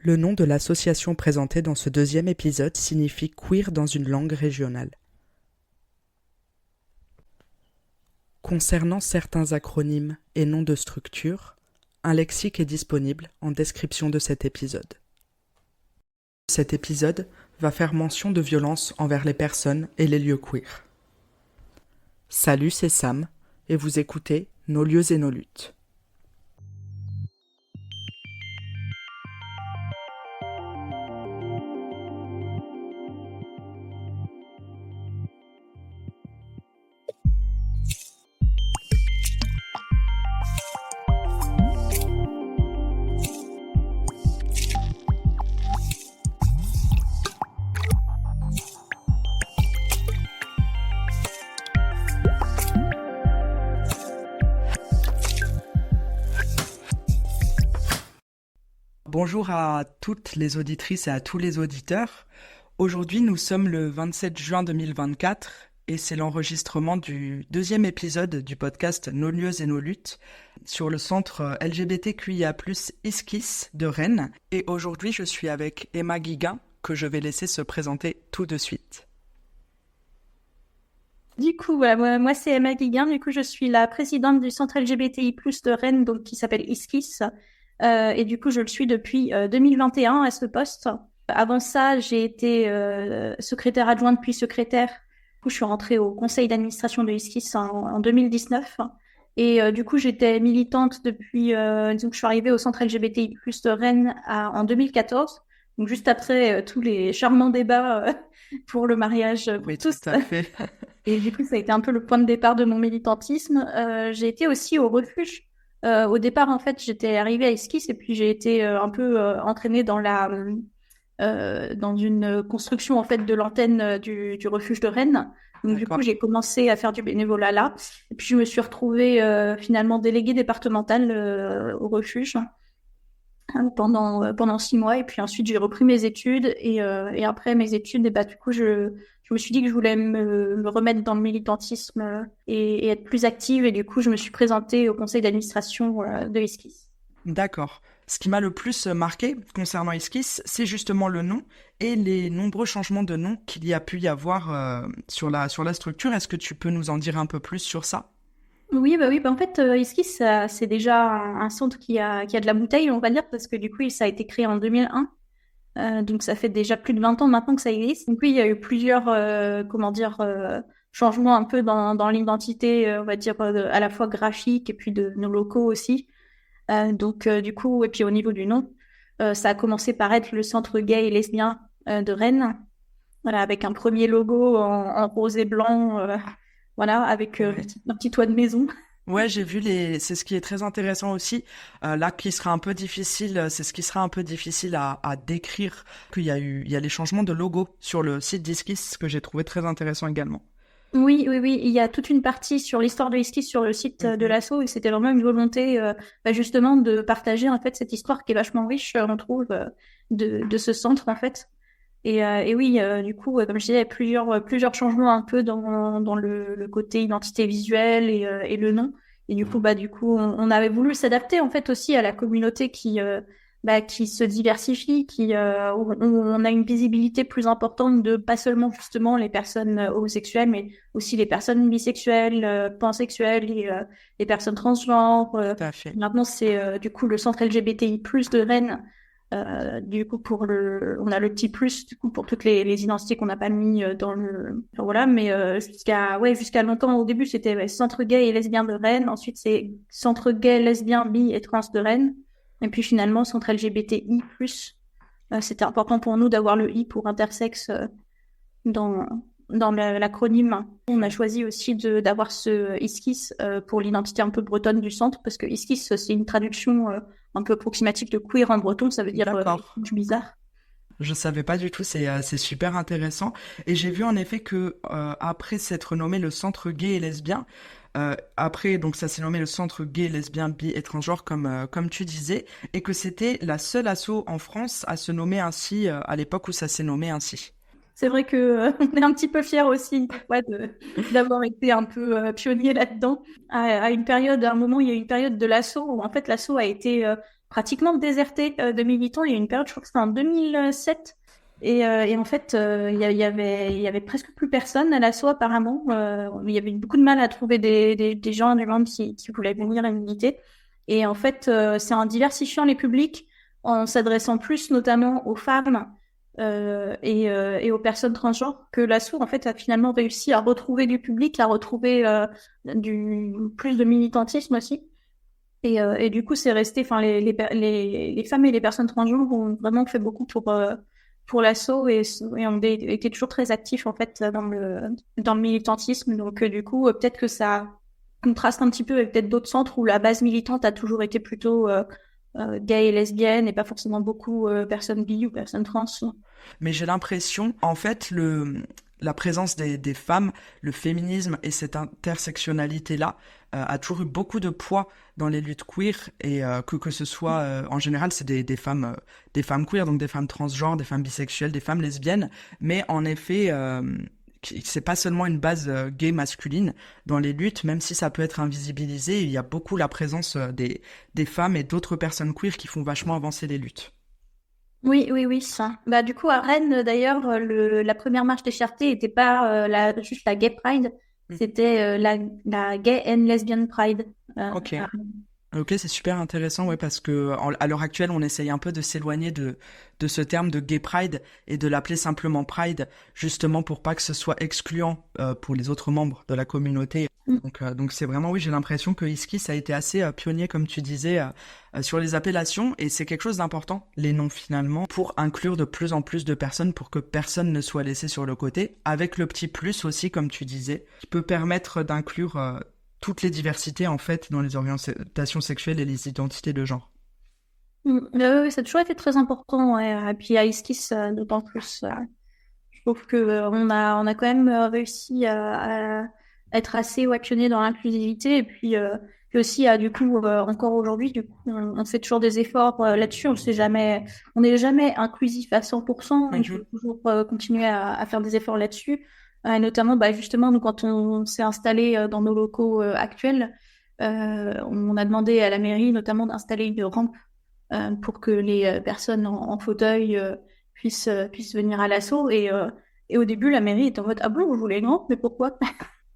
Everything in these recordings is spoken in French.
Le nom de l'association présentée dans ce deuxième épisode signifie queer dans une langue régionale. Concernant certains acronymes et noms de structures, un lexique est disponible en description de cet épisode. Cet épisode va faire mention de violences envers les personnes et les lieux queer. Salut, c'est Sam, et vous écoutez Nos lieux et nos luttes. Bonjour à toutes les auditrices et à tous les auditeurs. Aujourd'hui, nous sommes le 27 juin 2024 et c'est l'enregistrement du deuxième épisode du podcast Nos lieux et nos luttes sur le centre LGBTQIA+, Iskis de Rennes. Et aujourd'hui, je suis avec Emma Guiguin, que je vais laisser se présenter tout de suite. Du coup, voilà, moi c'est Emma Guiguin, du coup je suis la présidente du centre LGBTI+, de Rennes, donc qui s'appelle Iskis, et du coup je le suis depuis 2021 à ce poste. Avant ça, j'ai été secrétaire adjointe puis secrétaire. Du coup, je suis rentrée au conseil d'administration de Iskis en 2019, et du coup j'étais militante depuis, disons que je suis arrivée au centre LGBTI+, de Rennes en 2014, donc juste après tous les charmants débats pour le mariage pour Oui, tous. tout à fait. Et du coup, ça a été un peu le point de départ de mon militantisme. J'ai été aussi au refuge. Au départ, en fait, j'étais arrivée à Esquisse et puis j'ai été un peu entraînée dans une construction en fait de l'antenne du refuge de Rennes. Donc du coup, j'ai commencé à faire du bénévolat là. Et puis je me suis retrouvée finalement déléguée départementale au refuge pendant 6 mois. Et puis ensuite, j'ai repris mes études. Et après mes études, et bah, du coup, je me suis dit que je voulais me remettre dans le militantisme et être plus active. Et du coup, je me suis présentée au conseil d'administration de Iskis. D'accord. Ce qui m'a le plus marqué concernant Iskis, c'est justement le nom et les nombreux changements de nom qu'il y a pu y avoir sur la structure. Est-ce que tu peux nous en dire un peu plus sur ça? Oui, en fait, Iskis, c'est déjà un centre qui a de la bouteille, on va dire, parce que du coup, ça a été créé en 2001. Donc ça fait déjà plus de 20 ans maintenant que ça existe. Donc oui, il y a eu plusieurs, changements un peu dans l'identité, on va dire, à la fois graphique et puis de nos locaux aussi. Du coup, et puis au niveau du nom, ça a commencé par être le centre gay et lesbien de Rennes. Voilà, avec un premier logo en rose et blanc, voilà, avec un petit toit de maison. Ouais, j'ai vu c'est ce qui est très intéressant aussi. Là, qui sera un peu difficile, c'est ce qui sera un peu difficile à décrire, qu'il y a il y a les changements de logo sur le site d'Iskis, ce que j'ai trouvé très intéressant également. Oui. Il y a toute une partie sur l'histoire de Iskis sur le site de l'asso et c'était vraiment une volonté, justement, de partager en fait cette histoire qui est vachement riche, on trouve, de ce centre en fait. Et oui, du coup, comme je disais, il y a plusieurs changements un peu dans le côté identité visuelle et le nom. Et du coup, on avait voulu s'adapter en fait aussi à la communauté qui se diversifie, où on a une visibilité plus importante de pas seulement justement les personnes homosexuelles, mais aussi les personnes bisexuelles, pansexuelles et les personnes transgenres. Tout à fait. Maintenant, c'est du coup le centre LGBTI+ de Rennes. Du coup, on a le petit plus du coup pour toutes les identités qu'on n'a pas mis dans le, enfin, voilà. Mais jusqu'à longtemps au début c'était centre gay et lesbien de Rennes. Ensuite c'est centre gay, lesbien, bi et trans de Rennes. Et puis finalement centre LGBTI+. C'était important pour nous d'avoir le I pour intersexe dans l'acronyme. On a choisi aussi d'avoir ce Iskis pour l'identité un peu bretonne du centre, parce que Iskis, c'est une traduction un peu approximative de queer en breton, ça veut dire du bizarre. Je savais pas du tout, c'est super intéressant. Et j'ai vu en effet que après s'être nommé le centre gay et lesbien, après donc ça s'est nommé le centre gay, lesbien, bi et transgenre comme tu disais, et que c'était la seule asso en France à se nommer ainsi à l'époque où ça s'est nommé ainsi. C'est vrai que on est un petit peu fiers aussi d'avoir été un peu pionnier là-dedans. À un moment, il y a eu une période de l'asso où en fait l'asso a été pratiquement déserté de militants. Il y a eu une période, je crois que c'était en 2007. Et en fait, il y avait presque plus personne à l'assaut apparemment. Il y avait beaucoup de mal à trouver des gens du monde qui voulaient venir et militer. Et en fait, c'est en diversifiant les publics, en s'adressant plus notamment aux femmes et aux personnes transgenres, que l'assaut en fait a finalement réussi à retrouver du public, à retrouver plus de militantisme aussi. Et du coup, c'est resté. Enfin, les femmes et les personnes transgenres ont vraiment fait beaucoup pour l'assaut et ont été toujours très actifs en fait dans le militantisme. Donc du coup, peut-être que ça contraste un petit peu avec peut-être d'autres centres où la base militante a toujours été plutôt gay et lesbienne et pas forcément beaucoup personnes bi ou personnes trans. Mais j'ai l'impression, en fait, la présence des femmes, le féminisme et cette intersectionnalité-là a toujours eu beaucoup de poids dans les luttes queer et que ce soit, en général, c'est des femmes queer, donc des femmes transgenres, des femmes bisexuelles, des femmes lesbiennes, mais en effet, c'est pas seulement une base gay masculine dans les luttes, même si ça peut être invisibilisé, il y a beaucoup la présence des femmes et d'autres personnes queer qui font vachement avancer les luttes. Oui, oui, oui, ça. Bah, du coup, à Rennes, d'ailleurs, la première marche des fiertés n'était pas juste la Gay Pride, c'était la Gay and Lesbian Pride. Ok. Ok, c'est super intéressant, ouais, parce que à l'heure actuelle, on essaye un peu de s'éloigner de ce terme de gay pride et de l'appeler simplement pride, justement pour pas que ce soit excluant pour les autres membres de la communauté. Donc c'est vraiment, oui, j'ai l'impression que Iskis a été assez pionnier, comme tu disais, sur les appellations, et c'est quelque chose d'important, les noms finalement, pour inclure de plus en plus de personnes, pour que personne ne soit laissé sur le côté, avec le petit plus aussi, comme tu disais, qui peut permettre d'inclure toutes les diversités en fait dans les orientations sexuelles et les identités de genre. Oui, ça a toujours été très important, ouais. Et puis à Iskis, d'autant plus. Je trouve que on a quand même réussi à être assez pionnier dans l'inclusivité et puis aussi du coup encore aujourd'hui du coup on fait toujours des efforts là-dessus. On n'est jamais inclusif à 100%. Il faut toujours continuer à faire des efforts là-dessus. Notamment, bah, justement, nous, quand on s'est installé dans nos locaux actuels, on a demandé à la mairie notamment d'installer une rampe pour que les personnes en fauteuil puissent venir à l'assaut. Et au début, la mairie était en mode, ah bon, vous voulez une rampe, mais pourquoi?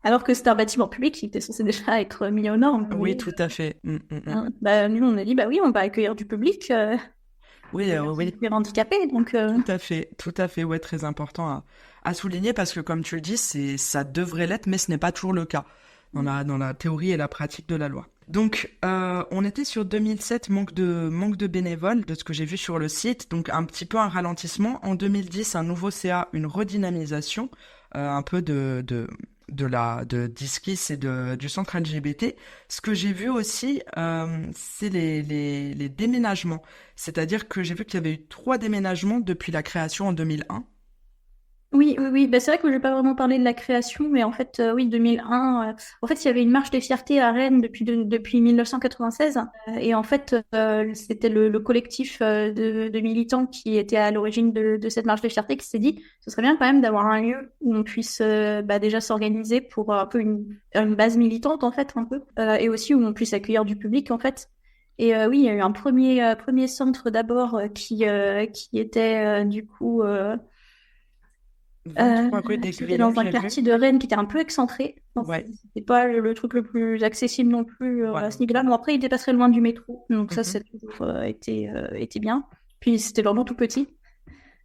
Alors que c'était un bâtiment public qui était censé déjà être mis aux normes. Oui, tout à fait. Bah, nous, on a dit, bah oui, on va accueillir du public, oui, oui. des handicapés, donc. Tout à fait, ouais, très important à souligner parce que comme tu le dis, ça devrait l'être, mais ce n'est pas toujours le cas dans la théorie et la pratique de la loi. Donc, on était sur 2007, manque de bénévoles, de ce que j'ai vu sur le site, donc un petit peu un ralentissement. En 2010, un nouveau CA, une redynamisation, un peu d'Iskis et du centre LGBT. Ce que j'ai vu aussi, c'est les déménagements. C'est-à-dire que j'ai vu qu'il y avait eu 3 déménagements depuis la création en 2001. Oui, oui, oui. Bah, c'est vrai que je vais pas vraiment parler de la création, mais en fait, oui, 2001. En fait, il y avait une marche des fiertés à Rennes depuis 1996, et en fait, c'était le collectif de militants qui était à l'origine de cette marche des fiertés qui s'est dit, ce serait bien quand même d'avoir un lieu où on puisse déjà s'organiser pour un peu une base militante en fait, un peu, et aussi où on puisse accueillir du public en fait. Et oui, il y a eu un premier centre d'abord qui était du coup. 23 rue des C'était Grillons, dans un j'ai quartier vu. de Rennes qui était un peu excentré. Donc, Ouais. c'était pas le truc le plus accessible non plus à ce niveau-là. Mais après, il était pas très loin du métro. Donc ça, c'est toujours été bien. Puis c'était vraiment tout petit.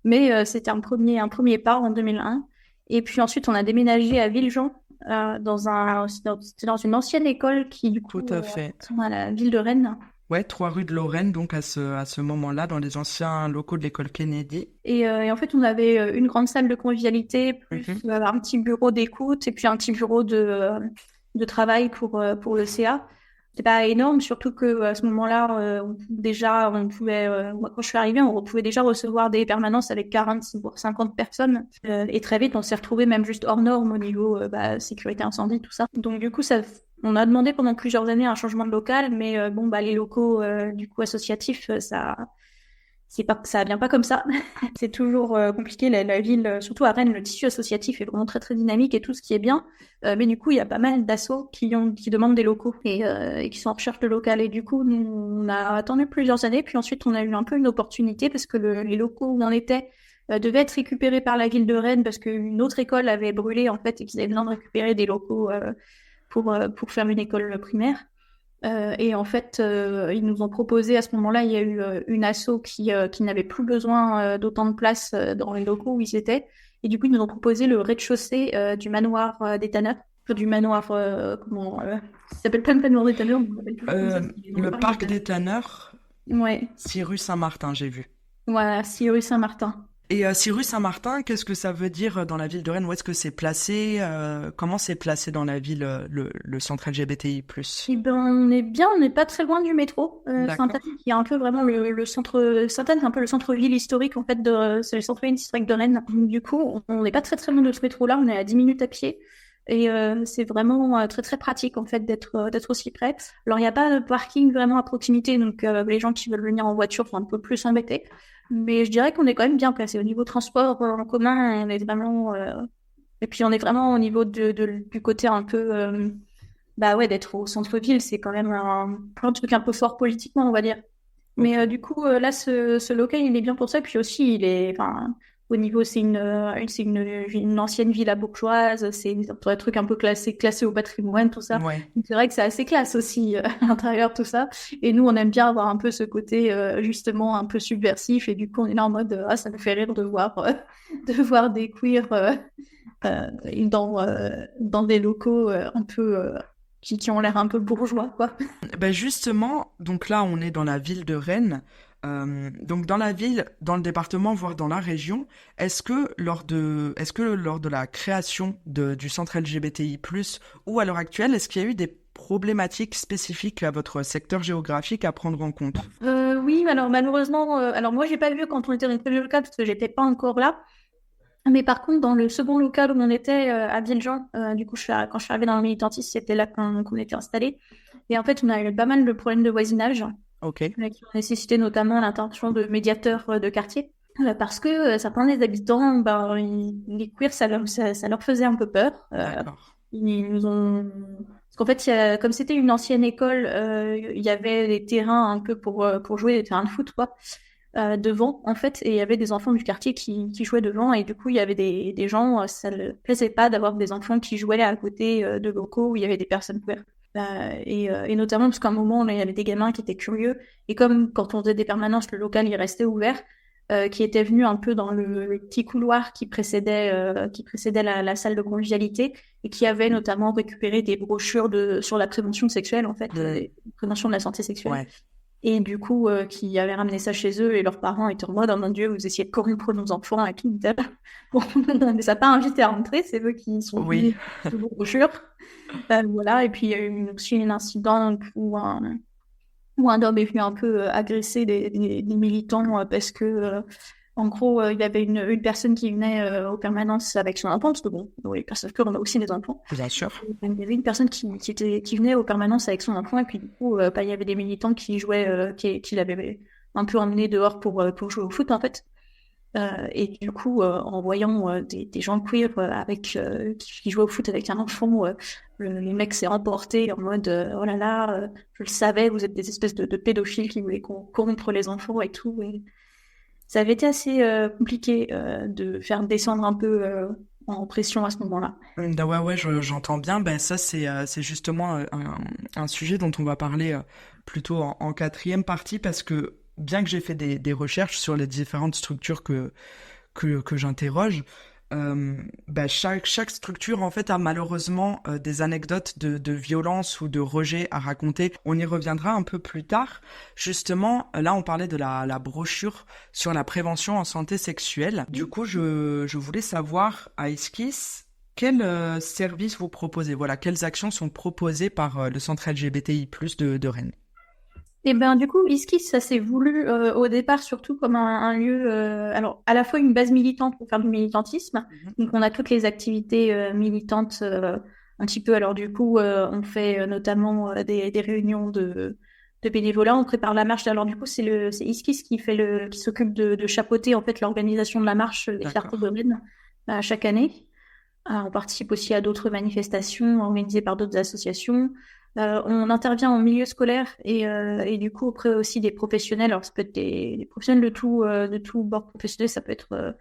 Mais c'était un premier pas en 2001. Et puis ensuite, on a déménagé à Villejean, c'était dans une ancienne école qui, du coup, Tout à fait. sont à la ville de Rennes. Ouais, 3 rue de Lorraine, donc à ce moment-là, dans les anciens locaux de l'école Kennedy. Et en fait, on avait une grande salle de convivialité, plus un petit bureau d'écoute et puis un petit bureau de travail pour le CA. C'est pas énorme, surtout que à ce moment-là, moi, quand je suis arrivée, on pouvait déjà recevoir des permanences avec 40 voire 50 personnes. Et très vite, on s'est retrouvés même juste hors norme au niveau sécurité incendie, tout ça. Donc du coup, on a demandé pendant plusieurs années un changement de local, mais les locaux du coup associatifs, ça vient pas comme ça. C'est toujours compliqué. La ville, surtout à Rennes, le tissu associatif est vraiment très très dynamique et tout ce qui est bien. Mais du coup, il y a pas mal d'assauts qui demandent des locaux et qui sont en recherche de local. Et du coup, nous, on a attendu plusieurs années. Puis ensuite, on a eu un peu une opportunité parce que les locaux où on était devaient être récupérés par la ville de Rennes parce qu'une autre école avait brûlé en fait et qu'ils avaient besoin de récupérer des locaux pour faire une école primaire. Et en fait, ils nous ont proposé à ce moment-là, il y a eu une asso qui n'avait plus besoin d'autant de place dans les locaux où ils étaient. Et du coup, ils nous ont proposé le rez-de-chaussée du manoir des Tanneurs. Enfin, du manoir, ça s'appelle pas le manoir des Tanneurs, on l'appelle toujours comme ça. Le parc des Tanneurs, Ouais, 6 rue Saint-Martin, j'ai vu. voilà, 6 rue Saint-Martin. Et 6 rue Saint-Martin, qu'est-ce que ça veut dire dans la ville de Rennes? Où est-ce que c'est placé? Comment c'est placé dans la ville, le centre LGBTI+. Eh ben, on est bien, on n'est pas très loin du métro. D'accord. Sainte-Anne, qui est un peu vraiment le centre. Sainte-Anne, c'est un peu le centre-ville historique, en fait, c'est le centre-ville historique de Rennes. Donc, du coup, on n'est pas très très loin de ce métro-là, on est à 10 minutes à pied. Et c'est vraiment très très pratique, en fait, d'être aussi près. Alors, il n'y a pas de parking vraiment à proximité, donc les gens qui veulent venir en voiture sont un peu plus embêtés. Mais je dirais qu'on est quand même bien placé. Au niveau transport en commun, on est vraiment. Et puis, on est vraiment au niveau du côté un peu. Bah ouais, d'être au centre-ville, c'est quand même un truc un peu fort politiquement, on va dire. Mais Ok. du coup, là, ce local, il est bien pour ça. Puis aussi, il est, enfin, au niveau, c'est une ancienne villa bourgeoise. C'est un truc un peu classé au patrimoine, tout ça. Ouais. Donc, c'est vrai que c'est assez classe aussi à l'intérieur, tout ça. Et nous, on aime bien avoir un peu ce côté justement un peu subversif. Et du coup, on est là en mode, ah, ça me fait rire de voir, de voir des queers dans des locaux un peu qui ont l'air un peu bourgeois, quoi. Ben justement, donc là, on est dans la ville de Rennes. Donc dans la ville, dans le département, voire dans la région, est-ce que lors de la création du centre LGBTI+, ou à l'heure actuelle, est-ce qu'il y a eu des problématiques spécifiques à votre secteur géographique à prendre en compte? Oui, alors malheureusement, alors moi j'ai pas vu quand on était dans le premier local parce que j'étais pas encore là. Mais par contre, dans le second local où on était à Villejean, du coup, quand je suis arrivée dans le militantisme, c'était là qu'on était installé. Et en fait, on a eu pas mal de problèmes de voisinage Ok. qui ont nécessité notamment l'intervention de médiateurs de quartier. Parce que certains des habitants, ben, les queers, ça leur faisait un peu peur. D'accord. Ils nous ont... Parce qu'en fait, comme c'était une ancienne école, il y avait des terrains un peu pour jouer, des terrains de foot, quoi, devant, en fait. Et il y avait des enfants du quartier qui jouaient devant. Et du coup, il y avait des gens, ça ne plaisait pas d'avoir des enfants qui jouaient à côté de locaux où il y avait des personnes queer. Et notamment parce qu'à un moment, il y avait des gamins qui étaient curieux. Et comme quand on faisait des permanences, le local, il restait ouvert. Qui était venu un peu dans le petit couloir qui précédait la salle de convivialité et qui avait notamment récupéré des brochures sur la prévention sexuelle, en fait, De- prévention de la santé sexuelle. Ouais. Et du coup, qui avaient ramené ça chez eux et leurs parents étaient en mode, oh mon Dieu, vous essayez de corrompre nos enfants et tout. Bon, mais ça n'a pas invité à rentrer, c'est eux qui sont Oui. venus de vos brochures. Voilà, et puis il y a eu aussi un incident où un homme est venu un peu agresser des militants parce que, en gros, il y avait une personne qui venait aux permanences avec son enfant, parce que bon, dans les personnes queer, on a aussi des enfants. Bien sûr. Il y avait une personne qui venait aux permanences avec son enfant, et puis du coup, bah, il y avait des militants qui jouaient, qui l'avaient un peu emmené dehors pour jouer au foot, en fait. Et du coup, en voyant des gens queer qui jouaient au foot avec un enfant, le mec s'est emporté en mode oh là là, je le savais, vous êtes des espèces de pédophiles qui voulaient corrompre les enfants et tout. Et ça avait été assez compliqué de faire descendre un peu en pression à ce moment-là. Ouais, ouais, j'entends bien. Ben ça, c'est justement un sujet dont on va parler plutôt en quatrième partie parce que bien que j'ai fait des recherches sur les différentes structures que j'interroge, ben chaque structure en fait a malheureusement des anecdotes de violence ou de rejet à raconter. On y reviendra un peu plus tard. Justement, là on parlait de la brochure sur la prévention en santé sexuelle. Du coup, je voulais savoir à Esquisse, quel service vous proposez? Voilà, quelles actions sont proposées par le centre LGBTI+ de Rennes? Et ben du coup, Iskis, ça s'est voulu au départ surtout comme un lieu, alors à la fois une base militante pour faire du militantisme. Mhm. Donc on a toutes les activités militantes un petit peu. Alors du coup, on fait notamment des réunions de bénévolat. On prépare la marche. Alors du coup, c'est Iskis qui s'occupe de chapeauter en fait l'organisation de la marche des Clartés de Rennes chaque année. On participe aussi à d'autres manifestations organisées par d'autres associations. On intervient en milieu scolaire et du coup auprès aussi des professionnels. Alors ça peut être des professionnels de tout bord professionnel. Ça peut être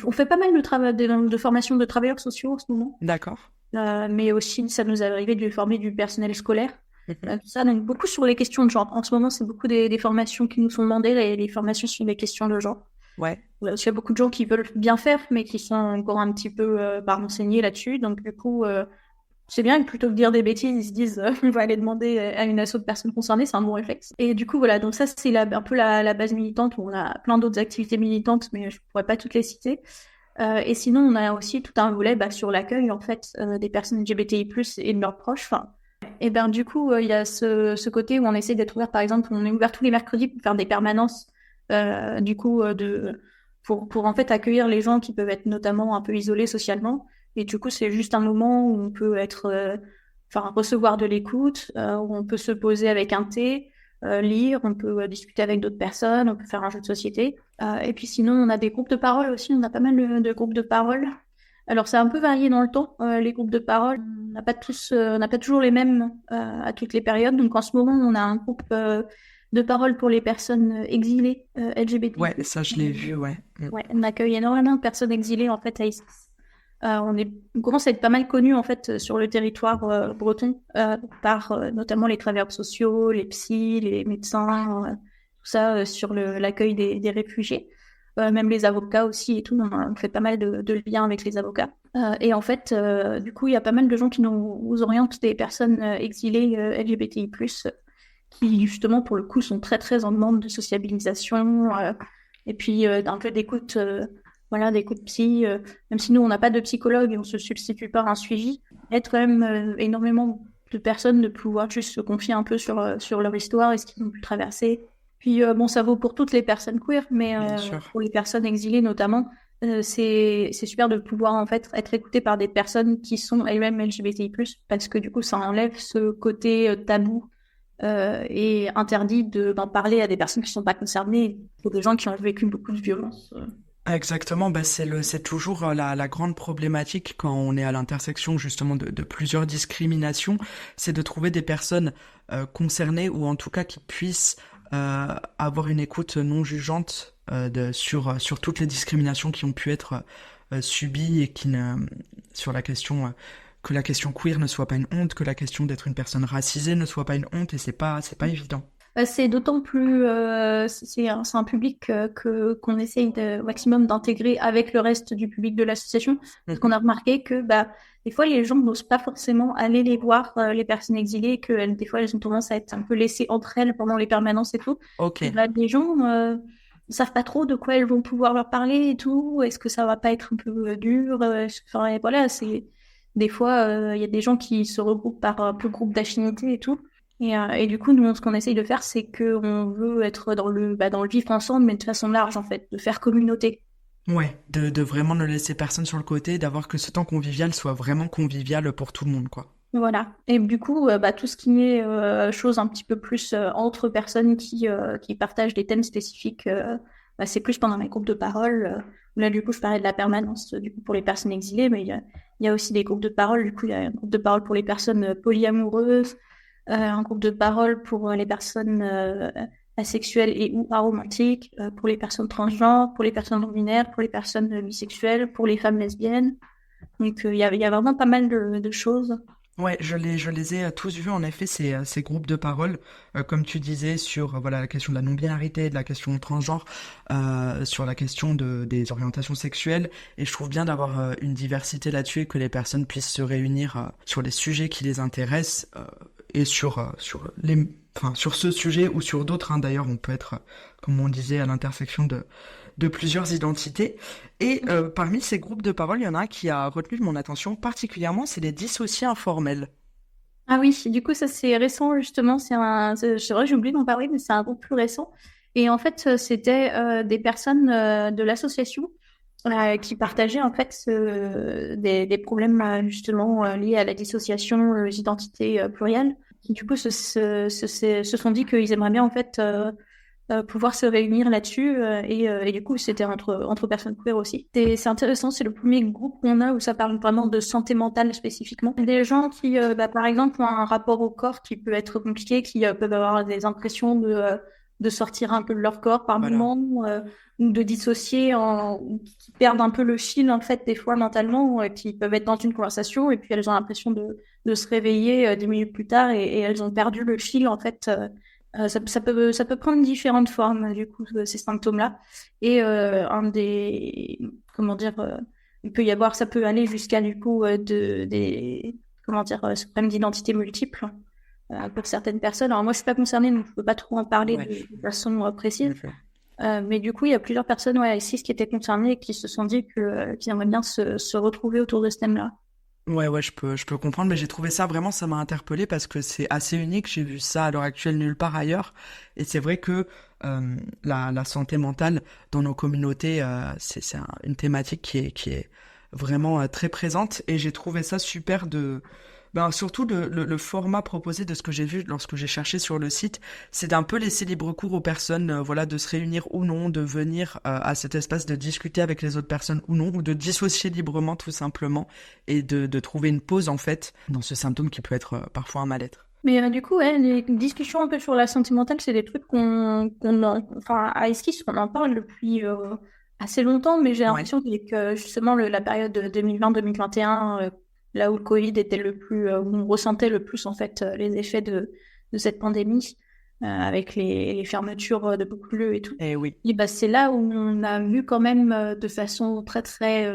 on fait pas mal de travail de formation de travailleurs sociaux en ce moment. D'accord. Mais aussi ça nous est arrivé de former du personnel scolaire. Tout ça, donc beaucoup sur les questions de genre. En ce moment, c'est beaucoup des formations qui nous sont demandées, les formations sur les questions de genre. Ouais. Il y a beaucoup de gens qui veulent bien faire, mais qui sont encore un petit peu renseignés là-dessus. Donc, du coup, c'est bien que plutôt que de dire des bêtises, ils se disent on va aller demander à une asso de personnes concernées, c'est un bon réflexe. Et du coup, voilà, donc ça, c'est un peu la base militante, où on a plein d'autres activités militantes, mais je pourrais pas toutes les citer. Et sinon, on a aussi tout un volet sur l'accueil, en fait, des personnes LGBTI+, et de leurs proches. Enfin, et ben du coup, il y a ce côté où on essaie d'être ouvert, par exemple, on est ouvert tous les mercredis pour faire des permanences, du coup, pour en fait accueillir les gens qui peuvent être notamment un peu isolés socialement. Et du coup, c'est juste un moment où on peut recevoir de l'écoute, où on peut se poser avec un thé, lire, on peut discuter avec d'autres personnes, on peut faire un jeu de société. Et puis sinon, on a des groupes de parole aussi, on a pas mal de groupes de parole. Alors, c'est un peu varié dans le temps, les groupes de parole. On n'a pas toujours les mêmes à toutes les périodes. Donc, en ce moment, on a un groupe de parole pour les personnes exilées LGBT. Ouais, ça, je l'ai vu, ouais. Ouais, on accueille énormément de personnes exilées, en fait, à Isis. On commence à être pas mal connus, en fait, sur le territoire breton, par notamment les travailleurs sociaux, les psys, les médecins, tout ça, sur l'accueil des réfugiés. Même les avocats aussi et tout, on fait pas mal de liens avec les avocats. Et en fait, du coup, il y a pas mal de gens qui nous orientent, des personnes exilées LGBTI+, qui justement, pour le coup, sont très très en demande de sociabilisation, et puis d'un peu d'écoute, d'écoute psy, même si nous, on n'a pas de psychologue et on se substitue pas à un suivi, aide quand même énormément de personnes de pouvoir juste se confier un peu sur leur histoire et ce qu'ils ont pu traverser. Puis bon, ça vaut pour toutes les personnes queer, mais pour les personnes exilées notamment, c'est super de pouvoir en fait être écouté par des personnes qui sont elles-mêmes LGBTI+, parce que du coup, ça enlève ce côté tabou et interdit d'en parler à des personnes qui ne sont pas concernées, ou des gens qui ont vécu beaucoup de violence. Exactement, bah c'est toujours la grande problématique quand on est à l'intersection justement de plusieurs discriminations, c'est de trouver des personnes concernées ou en tout cas qui puissent avoir une écoute non jugeante sur toutes les discriminations qui ont pu être subies et sur la question que la question queer ne soit pas une honte, que la question d'être une personne racisée ne soit pas une honte et c'est pas évident. C'est d'autant plus, c'est un public qu'on essaye au maximum d'intégrer avec le reste du public de l'association, parce qu'on a remarqué que des fois les gens n'osent pas forcément aller les voir, les personnes exilées, que des fois elles ont tendance à être un peu laissées entre elles pendant les permanences et tout. Ok. Et les gens ne savent pas trop de quoi elles vont pouvoir leur parler et tout. Est-ce que ça va pas être un peu dur? Et voilà, c'est des fois il y a des gens qui se regroupent par un peu groupe d'affinité et tout. Et du coup, nous, ce qu'on essaye de faire, c'est qu'on veut être dans le vivre ensemble, mais de façon large, en fait, de faire communauté. Ouais, de vraiment ne laisser personne sur le côté, d'avoir que ce temps convivial soit vraiment convivial pour tout le monde, quoi. Voilà. Et du coup, tout ce qui est chose un petit peu plus entre personnes qui partagent des thèmes spécifiques, c'est plus pendant les groupes de parole. Là, du coup, je parlais de la permanence du coup, pour les personnes exilées, mais il y a aussi des groupes de parole. Du coup, il y a un groupe de parole pour les personnes polyamoureuses, un groupe de parole pour les personnes asexuelles et ou aromantiques, pour les personnes transgenres, pour les personnes non-binaires, pour les personnes bisexuelles, pour les femmes lesbiennes. Donc, il y a vraiment pas mal de choses. Ouais, je les ai tous vus en effet ces groupes de parole, comme tu disais sur voilà la question de la non-binarité, de la question transgenre, sur la question des orientations sexuelles, et je trouve bien d'avoir une diversité là-dessus et que les personnes puissent se réunir sur les sujets qui les intéressent et sur ce sujet ou sur d'autres. Hein. D'ailleurs, on peut être, comme on disait, à l'intersection de plusieurs identités. Et parmi ces groupes de parole, il y en a un qui a retenu mon attention particulièrement, c'est les dissociés informels. Ah oui, du coup, ça c'est récent justement. C'est vrai, j'ai oublié d'en parler, mais c'est un groupe plus récent. Et en fait, c'était des personnes de l'association qui partageaient en fait des problèmes justement liés à la dissociation, aux identités plurielles. qui du coup se sont dit qu'ils aimeraient bien en fait pouvoir se réunir là-dessus et du coup c'était entre personnes queer aussi. C'est intéressant, c'est le premier groupe qu'on a où ça parle vraiment de santé mentale spécifiquement. Des gens qui par exemple ont un rapport au corps qui peut être compliqué, qui peuvent avoir des impressions de sortir un peu de leur corps par Voilà. moment ou de dissocier ou qui perdent un peu le fil en fait des fois mentalement qui peuvent être dans une conversation et puis elles ont l'impression de se réveiller 10 minutes plus tard et elles ont perdu le fil en fait. Ça peut prendre différentes formes, du coup, ces symptômes-là. Et comment dire, il peut y avoir, ça peut aller jusqu'à, du coup, comment dire, ce problème d'identité multiple pour certaines personnes. Alors moi, je suis pas concernée, donc je peux pas trop en parler de façon précise. Mais du coup, il y a plusieurs personnes, ici, qui étaient concernées et qui se sont dit qu'ils aimeraient bien se retrouver autour de ce thème-là. Ouais, je peux comprendre, mais j'ai trouvé ça vraiment, ça m'a interpellé parce que c'est assez unique. J'ai vu ça à l'heure actuelle nulle part ailleurs. Et c'est vrai que la santé mentale dans nos communautés, c'est une thématique qui est vraiment très présente. Et j'ai trouvé ça super surtout le format proposé de ce que j'ai vu lorsque j'ai cherché sur le site, c'est d'un peu laisser libre cours aux personnes, voilà, de se réunir ou non, de venir à cet espace, de discuter avec les autres personnes ou non, ou de dissocier librement tout simplement, et de trouver une pause en fait dans ce symptôme qui peut être parfois un mal-être. Mais du coup, les discussions un peu sur la santé mentale, c'est des trucs enfin, à Esquisse, on en parle depuis assez longtemps, mais j'ai l'impression que justement la période de 2020-2021, là où le Covid était où on ressentait le plus en fait les effets de cette pandémie, avec les fermetures de beaucoup de lieux et tout. Eh oui. Et bah, c'est là où on a vu quand même de façon très très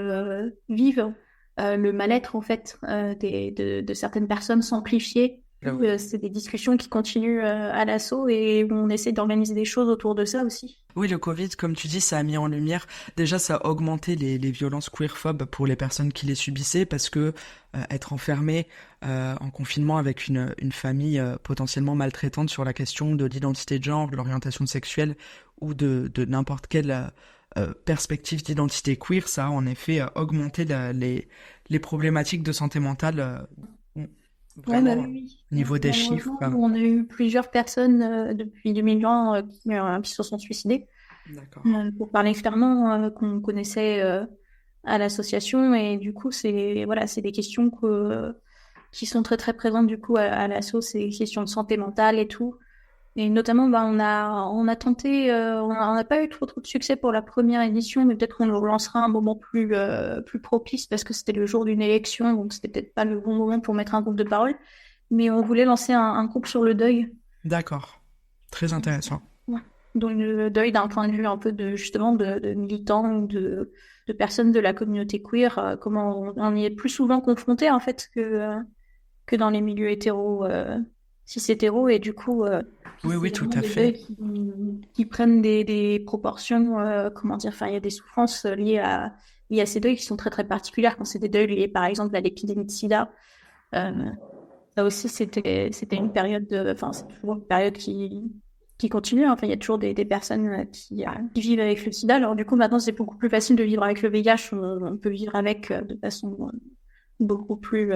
vive le mal-être en fait de certaines personnes s'amplifier. C'est des discussions qui continuent à l'assaut et on essaie d'organiser des choses autour de ça aussi. Oui, le Covid, comme tu dis, ça a mis en lumière, déjà ça a augmenté les violences queerphobes pour les personnes qui les subissaient parce que être enfermé en confinement avec une famille potentiellement maltraitante sur la question de l'identité de genre, de l'orientation sexuelle ou de n'importe quelle perspective d'identité queer, ça a en effet augmenté les problématiques de santé mentale vraiment Oui. niveau des chiffres. Malheureusement, on a eu plusieurs personnes depuis 2020 qui se sont suicidées. D'accord. Pour parler clairement, qu'on connaissait à l'association. Et du coup, c'est des questions qui sont très très présentes du coup à l'asso, c'est des questions de santé mentale et tout. Et notamment, on a tenté, on n'a pas eu trop de succès pour la première édition, mais peut-être qu'on le relancera à un moment plus propice parce que c'était le jour d'une élection, donc c'était peut-être pas le bon moment pour mettre un groupe de parole. Mais on voulait lancer un groupe sur le deuil. D'accord. Très intéressant. Ouais. Donc le deuil d'un point de vue un peu justement de militants ou de personnes de la communauté queer, comment on y est plus souvent confronté en fait que dans les milieux hétéros, cis-hétéros, et du coup, Oui, tout à des fait. deuils qui prennent des proportions, comment dire, enfin, il y a des souffrances liées à ces deuils qui sont très très particulières quand c'est des deuils liés par exemple à l'épidémie de sida. Ça aussi, c'était une période enfin, c'est toujours une période qui continue. Enfin, il y a toujours des personnes qui vivent avec le sida. Alors, du coup, maintenant, c'est beaucoup plus facile de vivre avec le VIH. On peut vivre avec de façon beaucoup plus.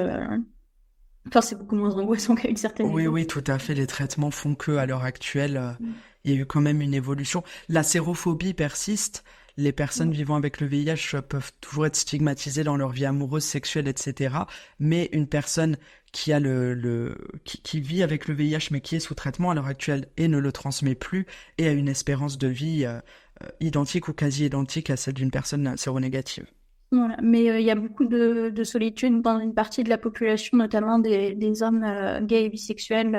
Enfin, c'est beaucoup moins angoissant qu'à une certaine époque. Oui, tout à fait. Les traitements font que, à l'heure actuelle, il y a eu quand même une évolution. La sérophobie persiste. Les personnes vivant avec le VIH peuvent toujours être stigmatisées dans leur vie amoureuse, sexuelle, etc. Mais une personne qui a qui vit avec le VIH mais qui est sous traitement à l'heure actuelle et ne le transmet plus et a une espérance de vie identique ou quasi identique à celle d'une personne séronégative. Voilà. Mais il y a beaucoup de solitude dans une partie de la population, notamment des hommes gays et bisexuels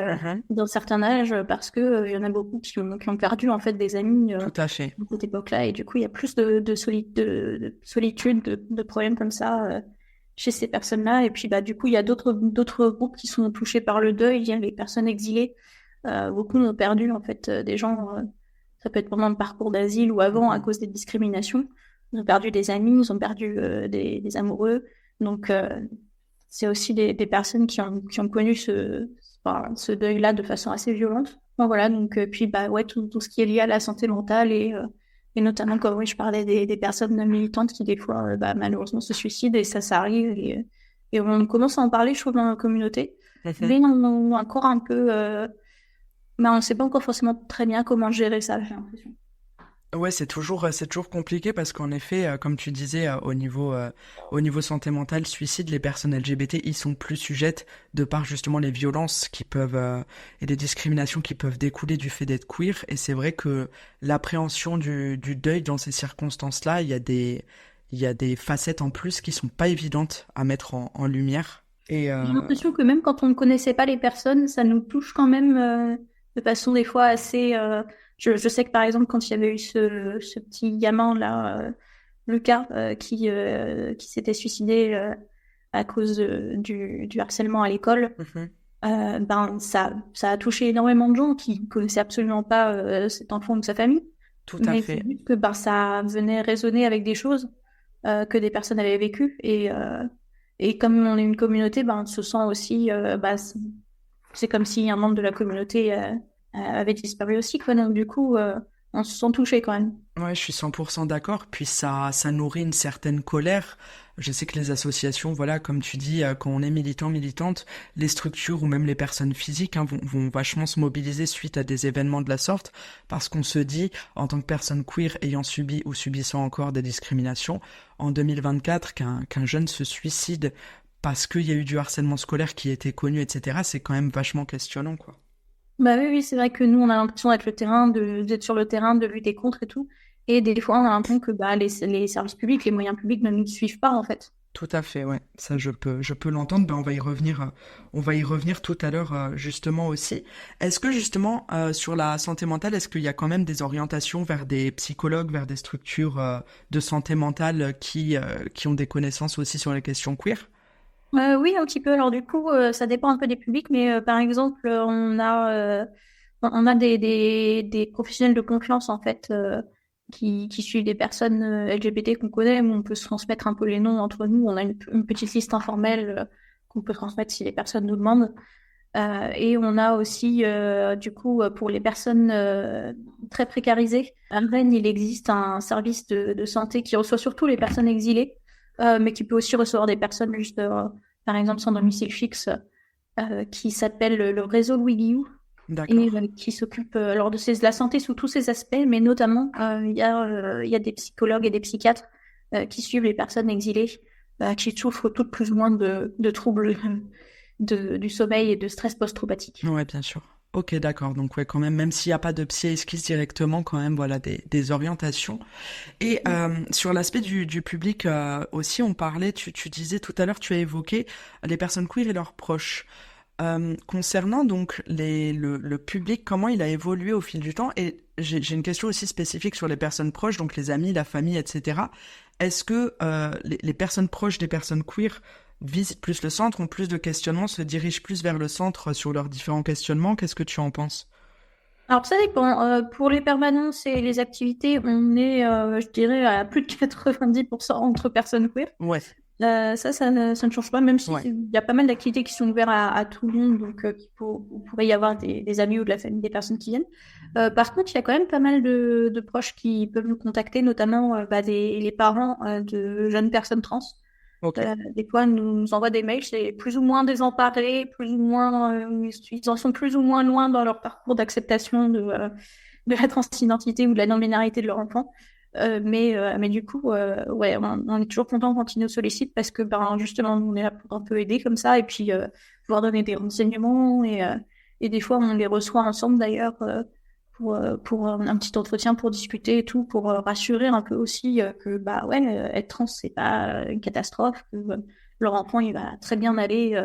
d'un certain âge, parce que il y en a beaucoup qui ont perdu en fait des amis Tout à fait. à cette époque-là, et du coup il y a plus de solitude, de problèmes comme ça chez ces personnes-là. Et puis du coup il y a d'autres groupes qui sont touchés par le deuil. Il y a les personnes exilées. Beaucoup ont perdu en fait des gens. Ça peut être pendant le parcours d'asile ou avant à cause des discriminations. Ils ont perdu des amis, ils ont perdu des amoureux. Donc, c'est aussi des personnes qui ont connu ce deuil-là de façon assez violente. Bon, voilà, donc, puis, tout ce qui est lié à la santé mentale et notamment, comme je parlais des personnes militantes qui, des fois, malheureusement, se suicident et ça arrive. Et on commence à en parler, je trouve, dans la communauté. Mais on est encore un peu... mais on ne sait pas encore forcément très bien comment gérer ça, j'ai l'impression. Ouais, c'est toujours compliqué parce qu'en effet, comme tu disais, au niveau santé mentale, suicide, les personnes LGBT, ils sont plus sujettes de par justement les violences et les discriminations qui peuvent découler du fait d'être queer. Et c'est vrai que l'appréhension du deuil dans ces circonstances-là, il y a des facettes en plus qui sont pas évidentes à mettre en lumière. Et J'ai l'impression que même quand on ne connaissait pas les personnes, ça nous touche quand même de façon des fois assez... je sais que par exemple, quand il y avait eu ce petit gamin-là, Lucas, qui s'était suicidé à cause du harcèlement à l'école, Mhm. ben, ça a touché énormément de gens qui ne connaissaient absolument pas cet enfant ou sa famille. Tout à Mais c'est fait. juste que ben, ça venait résonner avec des choses que des personnes avaient vécues. Et comme on est une communauté, ben, on se sent aussi... c'est comme si un membre de la communauté avait disparu aussi, quoi. Donc, du coup, on se sent touché quand même. Ouais, je suis 100% d'accord. Puis ça nourrit une certaine colère. Je sais que les associations, voilà, comme tu dis, quand on est militant, militante, les structures ou même les personnes physiques vont vachement se mobiliser suite à des événements de la sorte, parce qu'on se dit, en tant que personne queer ayant subi ou subissant encore des discriminations, en 2024, qu'un jeune se suicide parce qu'il y a eu du harcèlement scolaire qui était connu, etc., c'est quand même vachement questionnant, quoi. Bah oui, oui, c'est vrai que nous, on a l'impression d'être d'être sur le terrain, de lutter contre et tout. Et des fois, on a l'impression que bah, les services publics, les moyens publics ne nous suivent pas, en fait. Tout à fait, ouais. Ça, je peux l'entendre. Ben, on va y revenir tout à l'heure, justement aussi. Est-ce que justement, sur la santé mentale, est-ce qu'il y a quand même des orientations vers des psychologues, vers des structures, de santé mentale qui ont des connaissances aussi sur les questions queer? Oui, un petit peu. Alors du coup, ça dépend un peu des publics, mais par exemple, on a des professionnels de confiance en fait qui suivent des personnes LGBT qu'on connaît, où on peut se transmettre un peu les noms entre nous. On a une petite liste informelle qu'on peut transmettre si les personnes nous demandent. Et on a aussi, du coup, pour les personnes très précarisées, à Rennes, il existe un service de santé qui reçoit surtout les personnes exilées, mais qui peut aussi recevoir des personnes juste, par exemple, sans domicile fixe, qui s'appelle le réseau Louis Guillou et D'accord. qui s'occupe alors de la santé sous tous ses aspects, mais notamment il y a des psychologues et des psychiatres qui suivent les personnes exilées qui souffrent toutes plus ou moins de troubles du sommeil et de stress post-traumatique. Ouais, bien sûr. Ok, d'accord. Donc, ouais, quand même, même s'il n'y a pas de psy esquisse directement, quand même, voilà, des orientations. Et sur l'aspect du public aussi, on parlait, tu disais tout à l'heure, tu as évoqué les personnes queer et leurs proches. Concernant donc le public, comment il a évolué au fil du temps? Et j'ai une question aussi spécifique sur les personnes proches, donc les amis, la famille, etc. Est-ce que les personnes proches des personnes queer visitent plus le centre, ont plus de questionnements, se dirigent plus vers le centre sur leurs différents questionnements? Qu'est-ce que tu en penses? Alors ça dépend. Pour les permanences et les activités, on est, je dirais, à plus de 90% entre personnes queer. Ouais, Ça ne change pas, même si ouais. il y a pas mal d'activités qui sont ouvertes à tout le monde, donc il pourrait y avoir des amis ou de la famille des personnes qui viennent. Par contre, il y a quand même pas mal de proches qui peuvent nous contacter, notamment les parents de jeunes personnes trans. Ok. Des fois, nous envoient des mails, c'est plus ou moins désemparés, plus ou moins, ils en sont plus ou moins loin dans leur parcours d'acceptation de la transidentité ou de la non-binarité de leur enfant. Mais du coup, ouais, on est toujours content quand ils nous sollicitent parce que ben, justement, on est là pour un peu aider comme ça et puis pouvoir donner des renseignements et des fois, on les reçoit ensemble d'ailleurs pour un petit entretien pour discuter et tout, pour rassurer un peu aussi que bah ouais, être trans, c'est pas une catastrophe, que leur enfant, il va très bien aller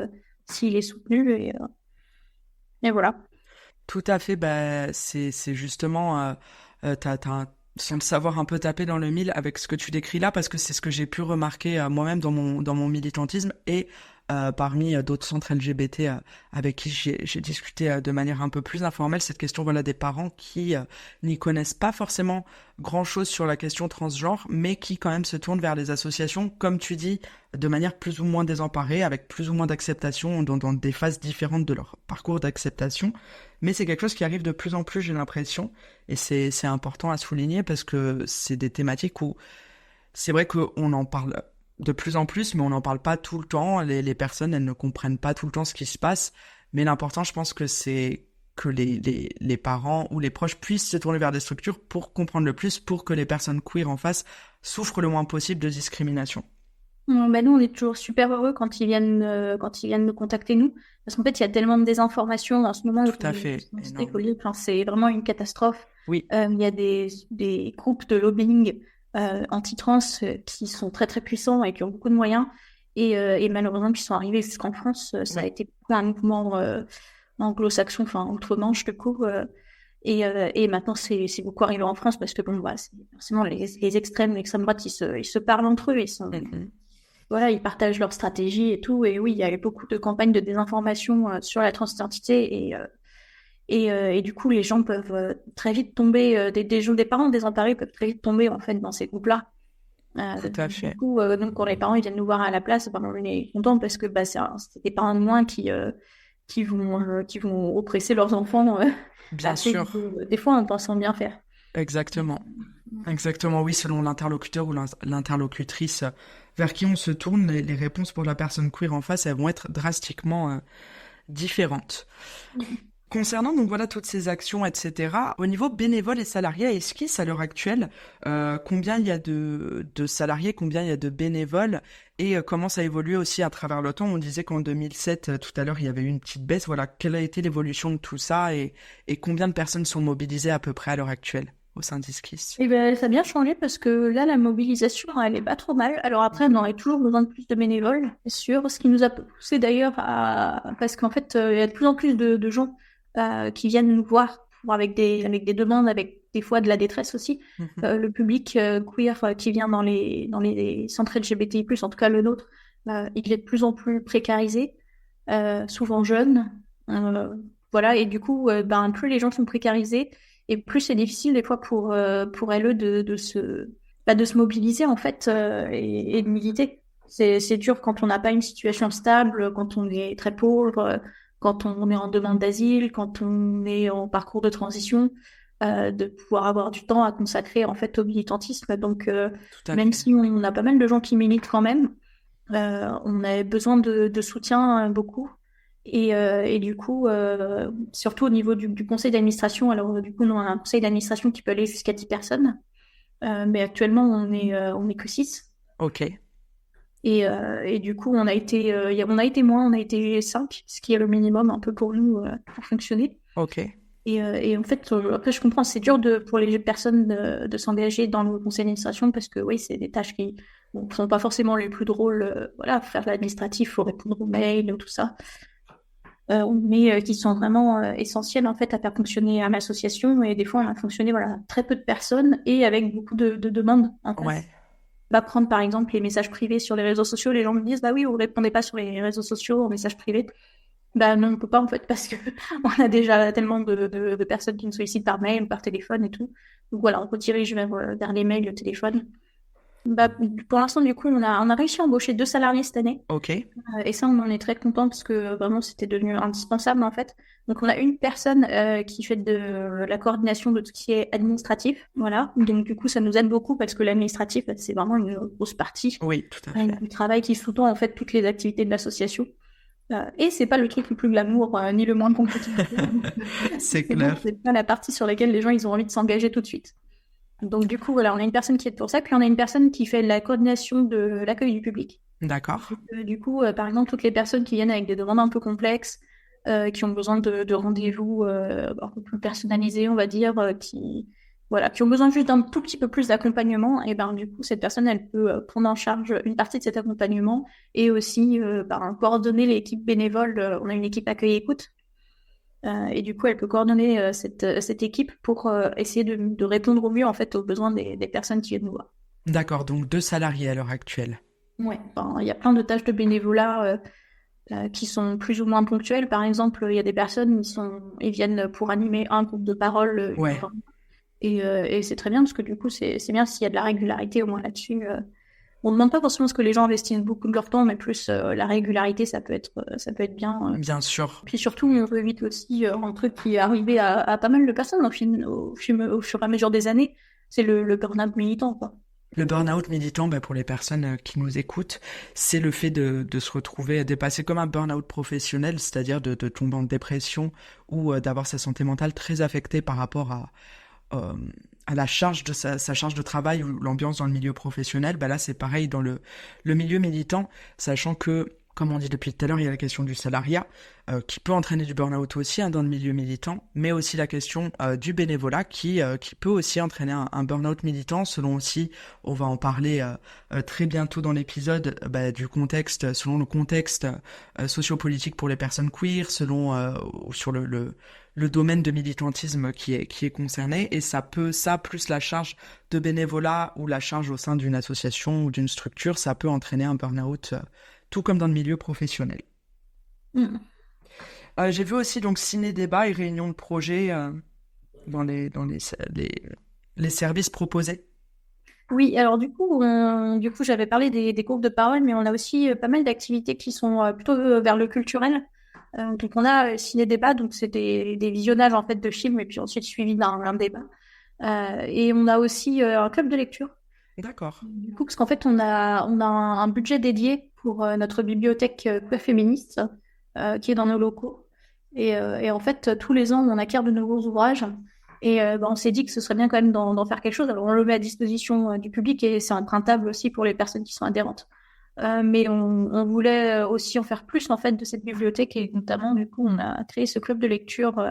s'il est soutenu et voilà. Tout à fait, bah, c'est justement, sans le savoir un peu tapé dans le mille avec ce que tu décris là, parce que c'est ce que j'ai pu remarquer moi-même dans mon militantisme et parmi d'autres centres LGBT avec qui j'ai discuté de manière un peu plus informelle, cette question voilà des parents qui n'y connaissent pas forcément grand-chose sur la question transgenre, mais qui quand même se tournent vers les associations, comme tu dis, de manière plus ou moins désemparée, avec plus ou moins d'acceptation dans des phases différentes de leur parcours d'acceptation. Mais c'est quelque chose qui arrive de plus en plus, j'ai l'impression, et c'est important à souligner parce que c'est des thématiques où c'est vrai qu'on en parle de plus en plus, mais on n'en parle pas tout le temps. Les personnes, elles ne comprennent pas tout le temps ce qui se passe. Mais l'important, je pense que c'est que les parents ou les proches puissent se tourner vers des structures pour comprendre le plus, pour que les personnes queer en face souffrent le moins possible de discrimination. Bah, nous, on est toujours super heureux quand ils viennent nous contacter, nous. Parce qu'en fait, il y a tellement de désinformation en ce moment. Tout à fait. Enfin, c'est vraiment une catastrophe. Oui. Il y a des groupes de lobbying anti-trans qui sont très, très puissants et qui ont beaucoup de moyens. Et malheureusement, qui sont arrivés jusqu'en France. Ça a été un mouvement anglo-saxon, enfin, outre-Manche, du coup. Et maintenant, c'est beaucoup arrivé en France parce que, bon, bah, forcément, les extrêmes, l'extrême droite, ils se parlent entre eux. Voilà, ils partagent leur stratégie et tout. Et oui, il y a eu beaucoup de campagnes de désinformation sur la transidentité. Et du coup, les gens peuvent très vite tomber, des parents désemparés peuvent très vite tomber en fait dans ces groupes-là. Tout à fait. Du coup, donc quand les parents ils viennent nous voir à la place, ben, on est content parce que bah, c'est des parents de moins qui vont oppresser leurs enfants. Bien sûr. Des fois, en pensant bien faire. Exactement. Exactement, oui, selon l'interlocuteur ou l'interlocutrice vers qui on se tourne, les réponses pour la personne queer en face, elles vont être drastiquement différentes. Concernant donc voilà toutes ces actions, etc., au niveau bénévole et salarié, à Esquisse, à l'heure actuelle, combien il y a de salariés, combien il y a de bénévoles, et comment ça a évolué aussi à travers le temps? On disait qu'en 2007, tout à l'heure, il y avait eu une petite baisse. Voilà, quelle a été l'évolution de tout ça, et combien de personnes sont mobilisées à peu près à l'heure actuelle au sein d'Esquisse? Et ben, ça a bien changé parce que là, la mobilisation, elle est pas trop mal. Alors après, on aurait toujours besoin de plus de bénévoles, c'est sûr. Ce qui nous a poussé d'ailleurs parce qu'en fait, il y a de plus en plus de gens qui viennent nous voir avec des demandes, avec des fois de la détresse aussi. Le public queer qui vient dans les centres LGBTI+, en tout cas le nôtre, il est de plus en plus précarisé, souvent jeune. Voilà, et du coup, plus les gens sont précarisés, et plus c'est difficile des fois pour elles de se mobiliser en fait et de militer. C'est dur quand on n'a pas une situation stable, quand on est très pauvre, quand on est en demande d'asile, quand on est en parcours de transition, de pouvoir avoir du temps à consacrer en fait au militantisme. Donc même si on a pas mal de gens qui militent quand même, on a besoin de soutien beaucoup. Et du coup, surtout au niveau du conseil d'administration, alors du coup, nous, on a un conseil d'administration qui peut aller jusqu'à 10 personnes, mais actuellement, on est que 6. Ok. Et du coup, on a été moins, on a été 5, ce qui est le minimum un peu pour nous pour fonctionner. Ok. Et en fait, après, je comprends, c'est dur pour les personnes de s'engager dans le conseil d'administration parce que oui, c'est des tâches qui ne sont pas forcément les plus drôles. Voilà, faire l'administratif, il faut répondre aux mails, tout ça. Mais qui sont vraiment essentielles en fait à faire fonctionner une association. Et des fois, on a fonctionné voilà, très peu de personnes et avec beaucoup de demandes en fait. Ouais. Prendre par exemple les messages privés sur les réseaux sociaux, les gens me disent bah oui, vous répondez pas sur les réseaux sociaux aux messages privés. Bah non, on peut pas en fait parce que on a déjà tellement de personnes qui nous sollicitent par mail, par téléphone et tout. Donc voilà, on redirige vers les mails, le téléphone. Pour l'instant, du coup, on a réussi à embaucher 2 salariés cette année. Ok. Et ça, on en est très content parce que vraiment, c'était devenu indispensable en fait. Donc, on a une personne qui fait de la coordination de tout ce qui est administratif. Voilà. Donc, du coup, ça nous aide beaucoup parce que l'administratif, c'est vraiment une grosse partie Oui, tout à fait. du travail qui sous-tend en fait toutes les activités de l'association. Et c'est pas le truc le plus glamour ni le moins compliqué. C'est clair. C'est pas la partie sur laquelle les gens ils ont envie de s'engager tout de suite. Donc du coup, voilà, on a une personne qui est pour ça, puis on a une personne qui fait la coordination de l'accueil du public. D'accord. Du coup, par exemple, toutes les personnes qui viennent avec des demandes un peu complexes, qui ont besoin de rendez-vous un peu plus personnalisés, on va dire, qui ont besoin juste d'un tout petit peu plus d'accompagnement, et du coup, cette personne, elle peut prendre en charge une partie de cet accompagnement et aussi coordonner l'équipe bénévole. On a une équipe accueil-écoute. Et du coup, elle peut coordonner cette équipe pour essayer de répondre au mieux en fait aux besoins des personnes qui viennent nous voir. D'accord, donc 2 salariés à l'heure actuelle. Ouais, il y a plein de tâches de bénévolat qui sont plus ou moins ponctuelles. Par exemple, il y a des personnes ils viennent pour animer un groupe de parole. Ouais. Et c'est très bien parce que du coup, c'est bien s'il y a de la régularité au moins là-dessus. On ne demande pas forcément ce que les gens investissent beaucoup de leur temps, mais plus la régularité, ça peut être bien. Bien sûr. Puis surtout, on peut éviter aussi un truc qui est arrivé à pas mal de personnes au fur et à mesure des années, c'est le burn-out militant, quoi. Le burn-out militant, pour les personnes qui nous écoutent, c'est le fait de se retrouver dépassé comme un burn-out professionnel, c'est-à-dire de tomber en dépression ou d'avoir sa santé mentale très affectée par rapport euh, à la charge de sa charge de travail ou l'ambiance dans le milieu professionnel. Là, c'est pareil dans le milieu militant, sachant que, comme on dit depuis tout à l'heure, il y a la question du salariat qui peut entraîner du burn-out aussi dans le milieu militant, mais aussi la question du bénévolat qui peut aussi entraîner un burn-out militant selon aussi, on va en parler très bientôt dans l'épisode, du contexte, selon le contexte sociopolitique pour les personnes queer, selon sur le domaine de militantisme qui est concerné, et ça plus la charge de bénévolat ou la charge au sein d'une association ou d'une structure, ça peut entraîner un burn-out, tout comme dans le milieu professionnel. Mm. J'ai vu aussi donc ciné-débat et réunions de projet dans les services proposés. Oui, alors du coup, j'avais parlé des groupes de parole, mais on a aussi pas mal d'activités qui sont plutôt vers le culturel. Donc on a ciné-débat, donc c'est des visionnages en fait de films et puis ensuite suivi d'un débat. Et on a aussi un club de lecture. D'accord. Du coup, parce qu'en fait, on a un budget dédié pour notre bibliothèque peu féministe qui est dans nos locaux. Et en fait, tous les ans, on acquiert de nouveaux ouvrages. Et on s'est dit que ce serait bien quand même d'en faire quelque chose. Alors, on le met à disposition du public et c'est empruntable aussi pour les personnes qui sont adhérentes. Mais on voulait aussi en faire plus en fait de cette bibliothèque et notamment, du coup, on a créé ce club de lecture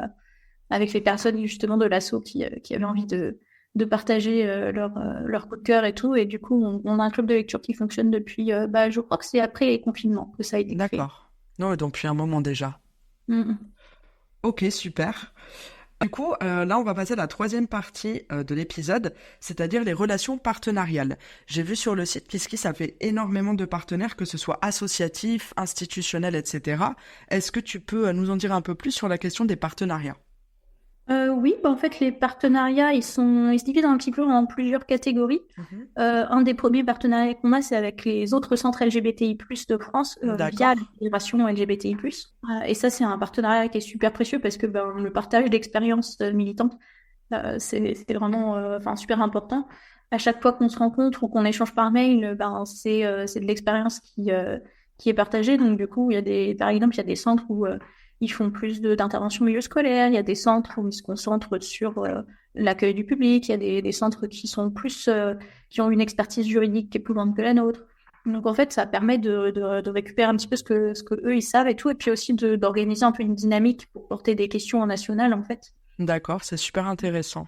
avec les personnes justement de l'asso qui avaient envie de partager leur coup de cœur et tout. Et du coup, on a un club de lecture qui fonctionne depuis, je crois que c'est après les confinements que ça a été créé. D'accord. Non, donc depuis un moment déjà. Mm. Ok, super. Du coup, là, on va passer à la troisième partie de l'épisode, c'est-à-dire les relations partenariales. J'ai vu sur le site KissKiss, ça fait énormément de partenaires, que ce soit associatifs, institutionnels, etc. Est-ce que tu peux nous en dire un peu plus sur la question des partenariats? Oui, en fait, les partenariats, ils se divisent un petit peu en plusieurs catégories. Mhm. Un des premiers partenariats qu'on a, c'est avec les autres centres LGBTI+ de France via la D'accord. fédération LGBTI+. Et ça, c'est un partenariat qui est super précieux parce que le partage d'expériences militantes, c'était vraiment super important. À chaque fois qu'on se rencontre ou qu'on échange par mail, c'est de l'expérience qui est partagée. Donc, du coup, par exemple, il y a des centres où ils font plus d'interventions milieu scolaire. Il y a des centres où ils se concentrent sur l'accueil du public. Il y a des centres qui sont plus, qui ont une expertise juridique qui est plus grande que la nôtre. Donc en fait, ça permet de récupérer un petit peu ce que eux ils savent et tout, et puis aussi d'organiser un peu une dynamique pour porter des questions en national en fait. D'accord, c'est super intéressant.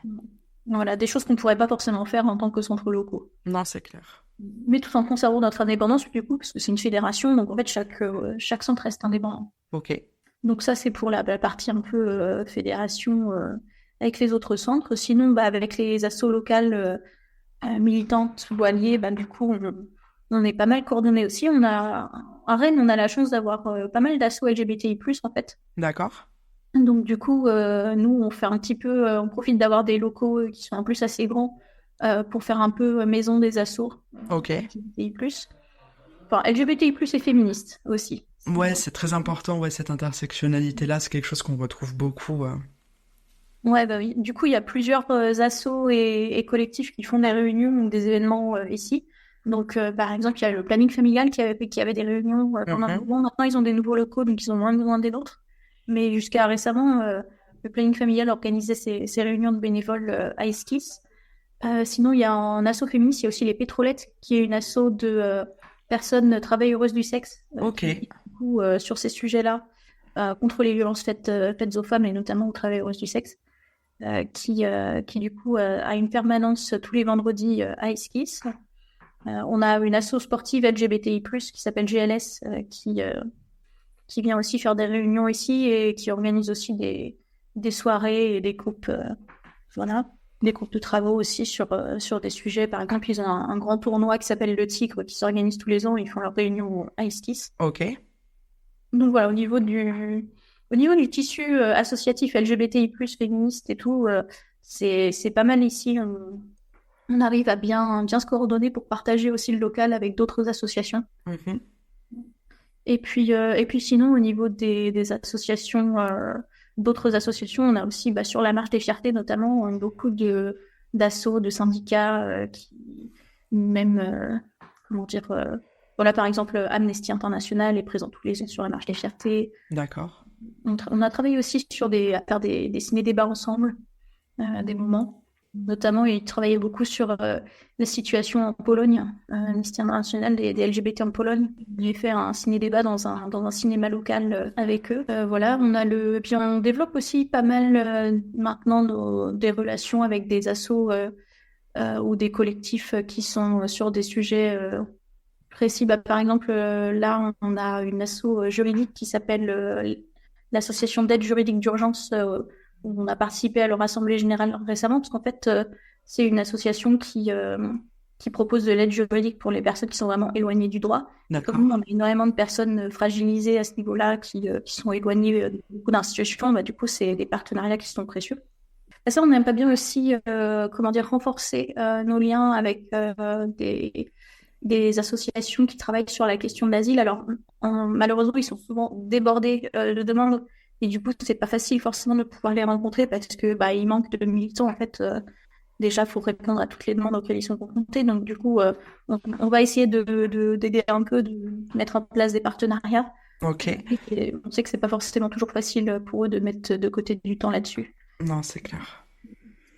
Voilà, des choses qu'on ne pourrait pas forcément faire en tant que centres locaux. Non, c'est clair. Mais tout en conservant notre indépendance du coup, parce que c'est une fédération, donc en fait chaque centre reste indépendant. Ok. Donc ça, c'est pour la partie un peu fédération avec les autres centres. Sinon, avec les assos locales militantes ou alliées, du coup, on est pas mal coordonnés aussi. À Rennes, on a la chance d'avoir pas mal d'assos LGBTI+, en fait. D'accord. Donc du coup, nous, on fait un petit peu, on profite d'avoir des locaux qui sont en plus assez grands pour faire un peu maison des assos Ok. LGBTI+. Enfin, LGBTI+, et féministe aussi. Ouais, c'est très important, ouais, cette intersectionnalité-là, c'est quelque chose qu'on retrouve beaucoup. Ouais, oui. Du coup, il y a plusieurs assos et collectifs qui font des réunions ou des événements ici. Donc, par exemple, il y a le planning familial qui avait des réunions pendant un Mhm. moment. Maintenant, ils ont des nouveaux locaux, donc ils ont moins besoin des nôtres. Mais jusqu'à récemment, le planning familial organisait ces réunions de bénévoles à Esquisse. Sinon, il y a en asso féministe, il y a aussi les Pétrolettes, qui est une asso de personnes travailleuses du sexe Ok. qui milite beaucoup sur ces sujets-là, contre les violences faites aux femmes et notamment aux travailleuses du sexe. Qui du coup a une permanence tous les vendredis à Esquisse. On a une asso sportive LGBTI+, qui s'appelle GLS, qui vient aussi faire des réunions ici et qui organise aussi des soirées et des groupes, voilà, des groupes de travaux aussi sur des sujets. Par exemple, ils ont un grand tournoi qui s'appelle le Tigre qui s'organise tous les ans. Ils font leurs réunions à Esquisse. Ok. Donc voilà, au niveau du tissu associatif LGBTI+, féministe et tout, c'est pas mal ici. On arrive à bien se coordonner pour partager aussi le local avec d'autres associations. Mhm. Et puis sinon, au niveau des associations, d'autres associations, on a aussi sur la marche des fiertés notamment beaucoup d'assos, de syndicats même, comment dire, voilà, par exemple, Amnesty International est présent tous les ans sur la marche des fiertés. D'accord. On a travaillé aussi à faire des ciné-débats ensemble, des moments. Notamment, il travaillait beaucoup sur la situation en Pologne, Amnesty International des LGBT en Pologne. J'ai fait un ciné-débat dans un cinéma local avec eux. Voilà, puis on développe aussi pas mal maintenant des relations avec des assos ou des collectifs qui sont sur des sujets précis. Bah, par exemple, là, on a une asso juridique qui s'appelle l'Association d'aide juridique d'urgence, où on a participé à leur assemblée générale récemment, parce qu'en fait, c'est une association qui propose de l'aide juridique pour les personnes qui sont vraiment éloignées du droit. D'accord. Comme nous, on a énormément de personnes fragilisées à ce niveau-là, qui sont éloignées de beaucoup d'institutions, bah, du coup, c'est des partenariats qui sont précieux. Et ça, on aime pas bien aussi, renforcer nos liens avec des associations qui travaillent sur la question de l'asile. Alors, malheureusement, ils sont souvent débordés de demandes et du coup, c'est pas facile forcément de pouvoir les rencontrer parce que il manque de militants. En fait, déjà, il faut répondre à toutes les demandes auxquelles ils sont confrontés. Donc, du coup, on va essayer d'aider un peu, de mettre en place des partenariats. Ok. Et on sait que c'est pas forcément toujours facile pour eux de mettre de côté du temps là-dessus. Non, c'est clair.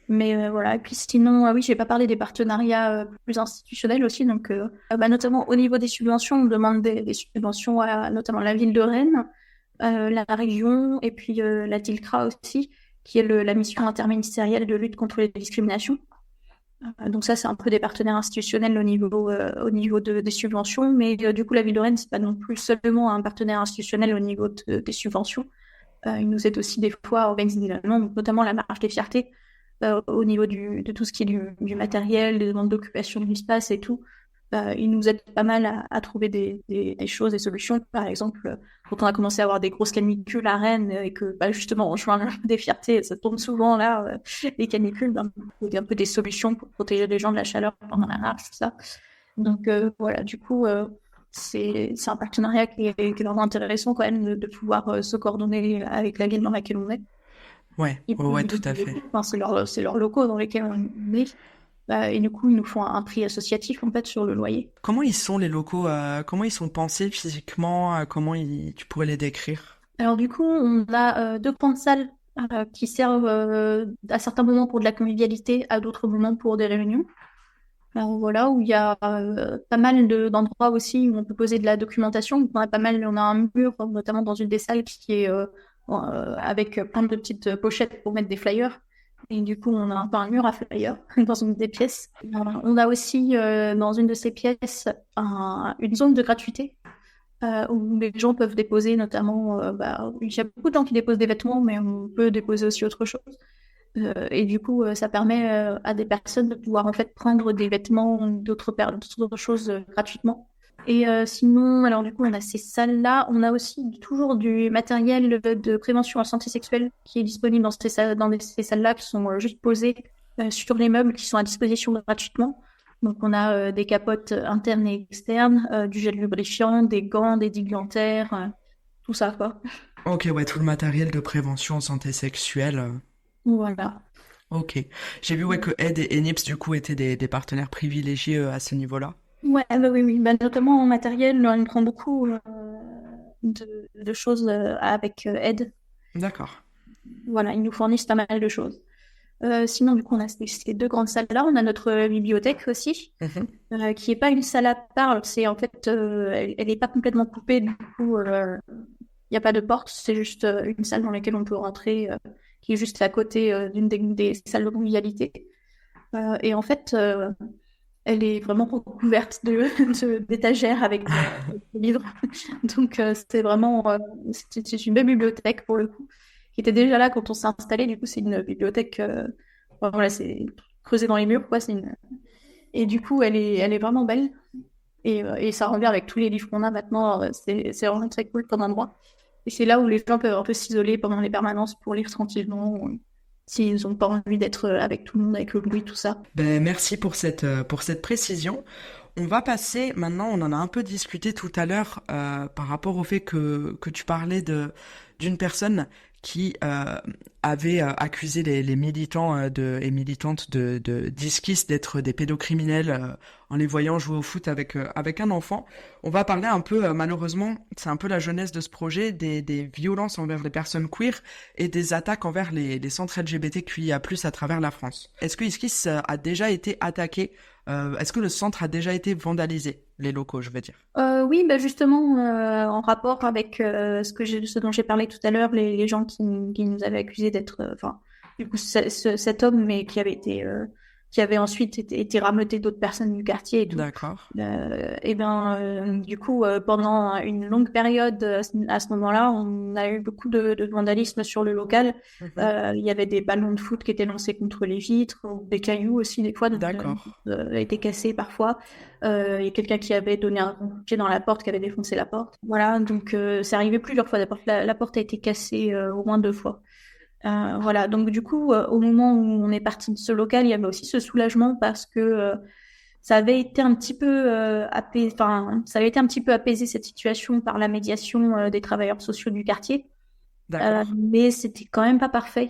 Mais voilà, et puis sinon, oui, j'ai pas parlé des partenariats plus institutionnels aussi, donc notamment au niveau des subventions, on demande des subventions à notamment la ville de Rennes, la région, et puis la DILCRA aussi, qui est la mission interministérielle de lutte contre les discriminations. Donc ça, c'est un peu des partenaires institutionnels au niveau des subventions, mais du coup, la ville de Rennes, c'est pas non plus seulement un partenaire institutionnel au niveau des subventions. Il nous aide aussi des fois à organiser des événements, donc notamment la marche des fiertés, au niveau de tout ce qui est du matériel, des demandes d'occupation de l'espace et tout. Il nous aide pas mal à trouver des choses, des solutions. Par exemple, quand on a commencé à avoir des grosses canicules à Rennes et que justement en juin des fiertés, ça tombe souvent là, les canicules, il y a un peu des solutions pour protéger les gens de la chaleur pendant la marche, tout ça. Donc voilà, du coup, c'est un partenariat qui est vraiment intéressant quand même de pouvoir se coordonner avec la ville dans laquelle on est. Ouais, Et ouais, puis, tout à fait. enfin, c'est leurs locaux dans lesquels on est. Et du coup, ils nous font un prix associatif en fait sur le loyer. Comment ils sont les locaux, comment ils sont pensés physiquement, tu pourrais les décrire? Alors du coup, on a deux grandes salles qui servent à certains moments pour de la convivialité, à d'autres moments pour des réunions. Alors voilà, où il y a pas mal d'endroits aussi où on peut poser de la documentation. On a un mur, notamment dans une des salles qui est avec plein de petites pochettes pour mettre des flyers. Et du coup, on a un peu un mur à flyers dans une des pièces. On a aussi dans une de ces pièces une zone de gratuité où les gens peuvent déposer notamment, il y a beaucoup de gens qui déposent des vêtements, mais on peut déposer aussi autre chose. Et du coup, ça permet à des personnes de pouvoir en fait prendre des vêtements d'autres choses gratuitement. Et sinon, alors du coup, on a ces salles-là. On a aussi toujours du matériel de prévention en santé sexuelle qui est disponible dans ces salles-là, qui sont juste posées sur les meubles, qui sont à disposition gratuitement. Donc, on a des capotes internes et externes, du gel lubrifiant, des gants, des digantaires, tout ça, quoi. Ok, ouais, tout le matériel de prévention en santé sexuelle. Voilà. Ok. J'ai vu ouais, que Aide et Enips, du coup, étaient des partenaires privilégiés à ce niveau-là. Ouais, oui, oui. Notamment en matériel, on prend beaucoup de choses avec Ed. D'accord. Voilà, ils nous fournissent pas mal de choses. Sinon, du coup, on a ces deux grandes salles-là. On a notre bibliothèque aussi, qui est pas une salle à part. C'est en fait, elle est pas complètement coupée. Du coup, il n'y a pas de porte. C'est juste une salle dans laquelle on peut rentrer, qui est juste à côté d'une des salles de convivialité. Et en fait, elle est vraiment recouverte d'étagères avec des livres. Donc, c'est une belle bibliothèque pour le coup, qui était déjà là quand on s'est installé. Du coup, c'est une bibliothèque, voilà, c'est creusé dans les murs, quoi. Et du coup, elle est vraiment belle. Et ça rend bien avec tous les livres qu'on a maintenant. C'est vraiment très cool comme endroit. Et c'est là où les gens peuvent un peu s'isoler pendant les permanences pour lire tranquillement, s'ils n'ont pas envie d'être avec tout le monde, avec le bruit, tout ça. Ben, merci pour cette précision. On va passer, maintenant, on en a un peu discuté tout à l'heure par rapport au fait que tu parlais d'une personne qui avait accusé les militants et militantes d'Iskis d'être des pédocriminels en les voyant jouer au foot avec un enfant. On va parler un peu, malheureusement, c'est un peu la jeunesse de ce projet, des violences envers les personnes queer et des attaques envers les centres LGBTQIA+, à travers la France. Est-ce que Iskis a déjà été attaqué? Est-ce que le centre a déjà été vandalisé? Les locaux, je veux dire. Oui, bah justement, en rapport avec ce dont j'ai parlé tout à l'heure, les gens qui nous avaient accusés d'être, enfin, du coup, cet homme, mais qui avait ensuite été rameuté d'autres personnes du quartier et tout. D'accord. Et ben, du coup, pendant une longue période, à ce moment-là, on a eu beaucoup de vandalisme sur le local. Il y avait des ballons de foot qui étaient lancés contre les vitres, ou des cailloux aussi, des fois, donc, D'accord. a été cassés parfois. Il y a quelqu'un qui avait donné un coup de pied dans la porte, qui avait défoncé la porte. Voilà, donc c'est arrivé plusieurs fois. La porte a été cassée au moins 2 fois. Voilà, donc du coup, au moment où on est parti de ce local, il y avait aussi ce soulagement parce que ça avait été un petit peu ça avait été un petit peu apaisé cette situation par la médiation des travailleurs sociaux du quartier. D'accord. Mais c'était quand même pas parfait.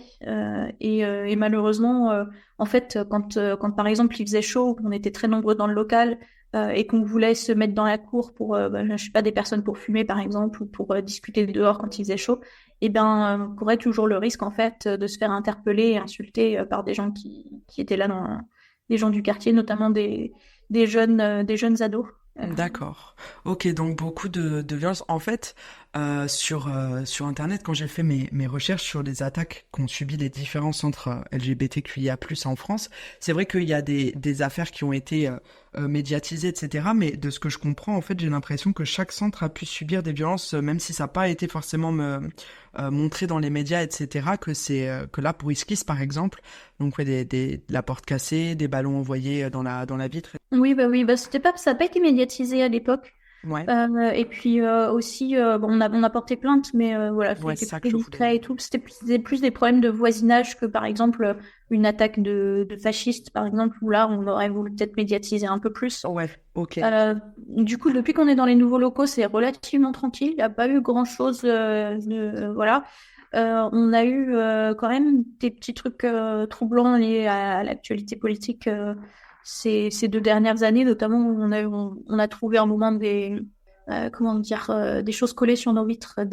Et malheureusement, en fait, quand par exemple il faisait chaud, qu'on était très nombreux dans le local et qu'on voulait se mettre dans la cour pour, je sais pas, des personnes pour fumer par exemple ou pour discuter dehors quand il faisait chaud, et ben, on courait toujours le risque en fait de se faire interpeller et insulter par des gens qui étaient là, des gens du quartier, notamment des jeunes ados. D'accord. Ok, donc beaucoup de violence. En fait, sur Internet, quand j'ai fait mes recherches sur les attaques qu'ont subi les différents centres LGBTQIA+ en France, c'est vrai qu'il y a des affaires qui ont été médiatisées, etc. Mais de ce que je comprends, en fait, j'ai l'impression que chaque centre a pu subir des violences, même si ça n'a pas été forcément montré dans les médias, etc. Que là, pour Iskis, par exemple, donc ouais, la porte cassée, des ballons envoyés dans la vitre. Oui, bah ça n'a pas été médiatisé à l'époque. Ouais, Et puis aussi, bon, on a porté plainte, mais voilà, ouais, c'est c'était ça que plutôt je voulais. discret et tout. C'était plus des problèmes de voisinage que, par exemple, une attaque de fascistes, par exemple, où là, on aurait voulu peut-être médiatiser un peu plus. Ouais, ok. Du coup, depuis qu'on est dans les nouveaux locaux, c'est relativement tranquille. Il n'y a pas eu grand-chose, voilà. On a eu quand même des petits trucs troublants liés à l'actualité politique ces 2 dernières années, notamment où on a trouvé un moment comment dire, des choses collées sur nos vitres, ça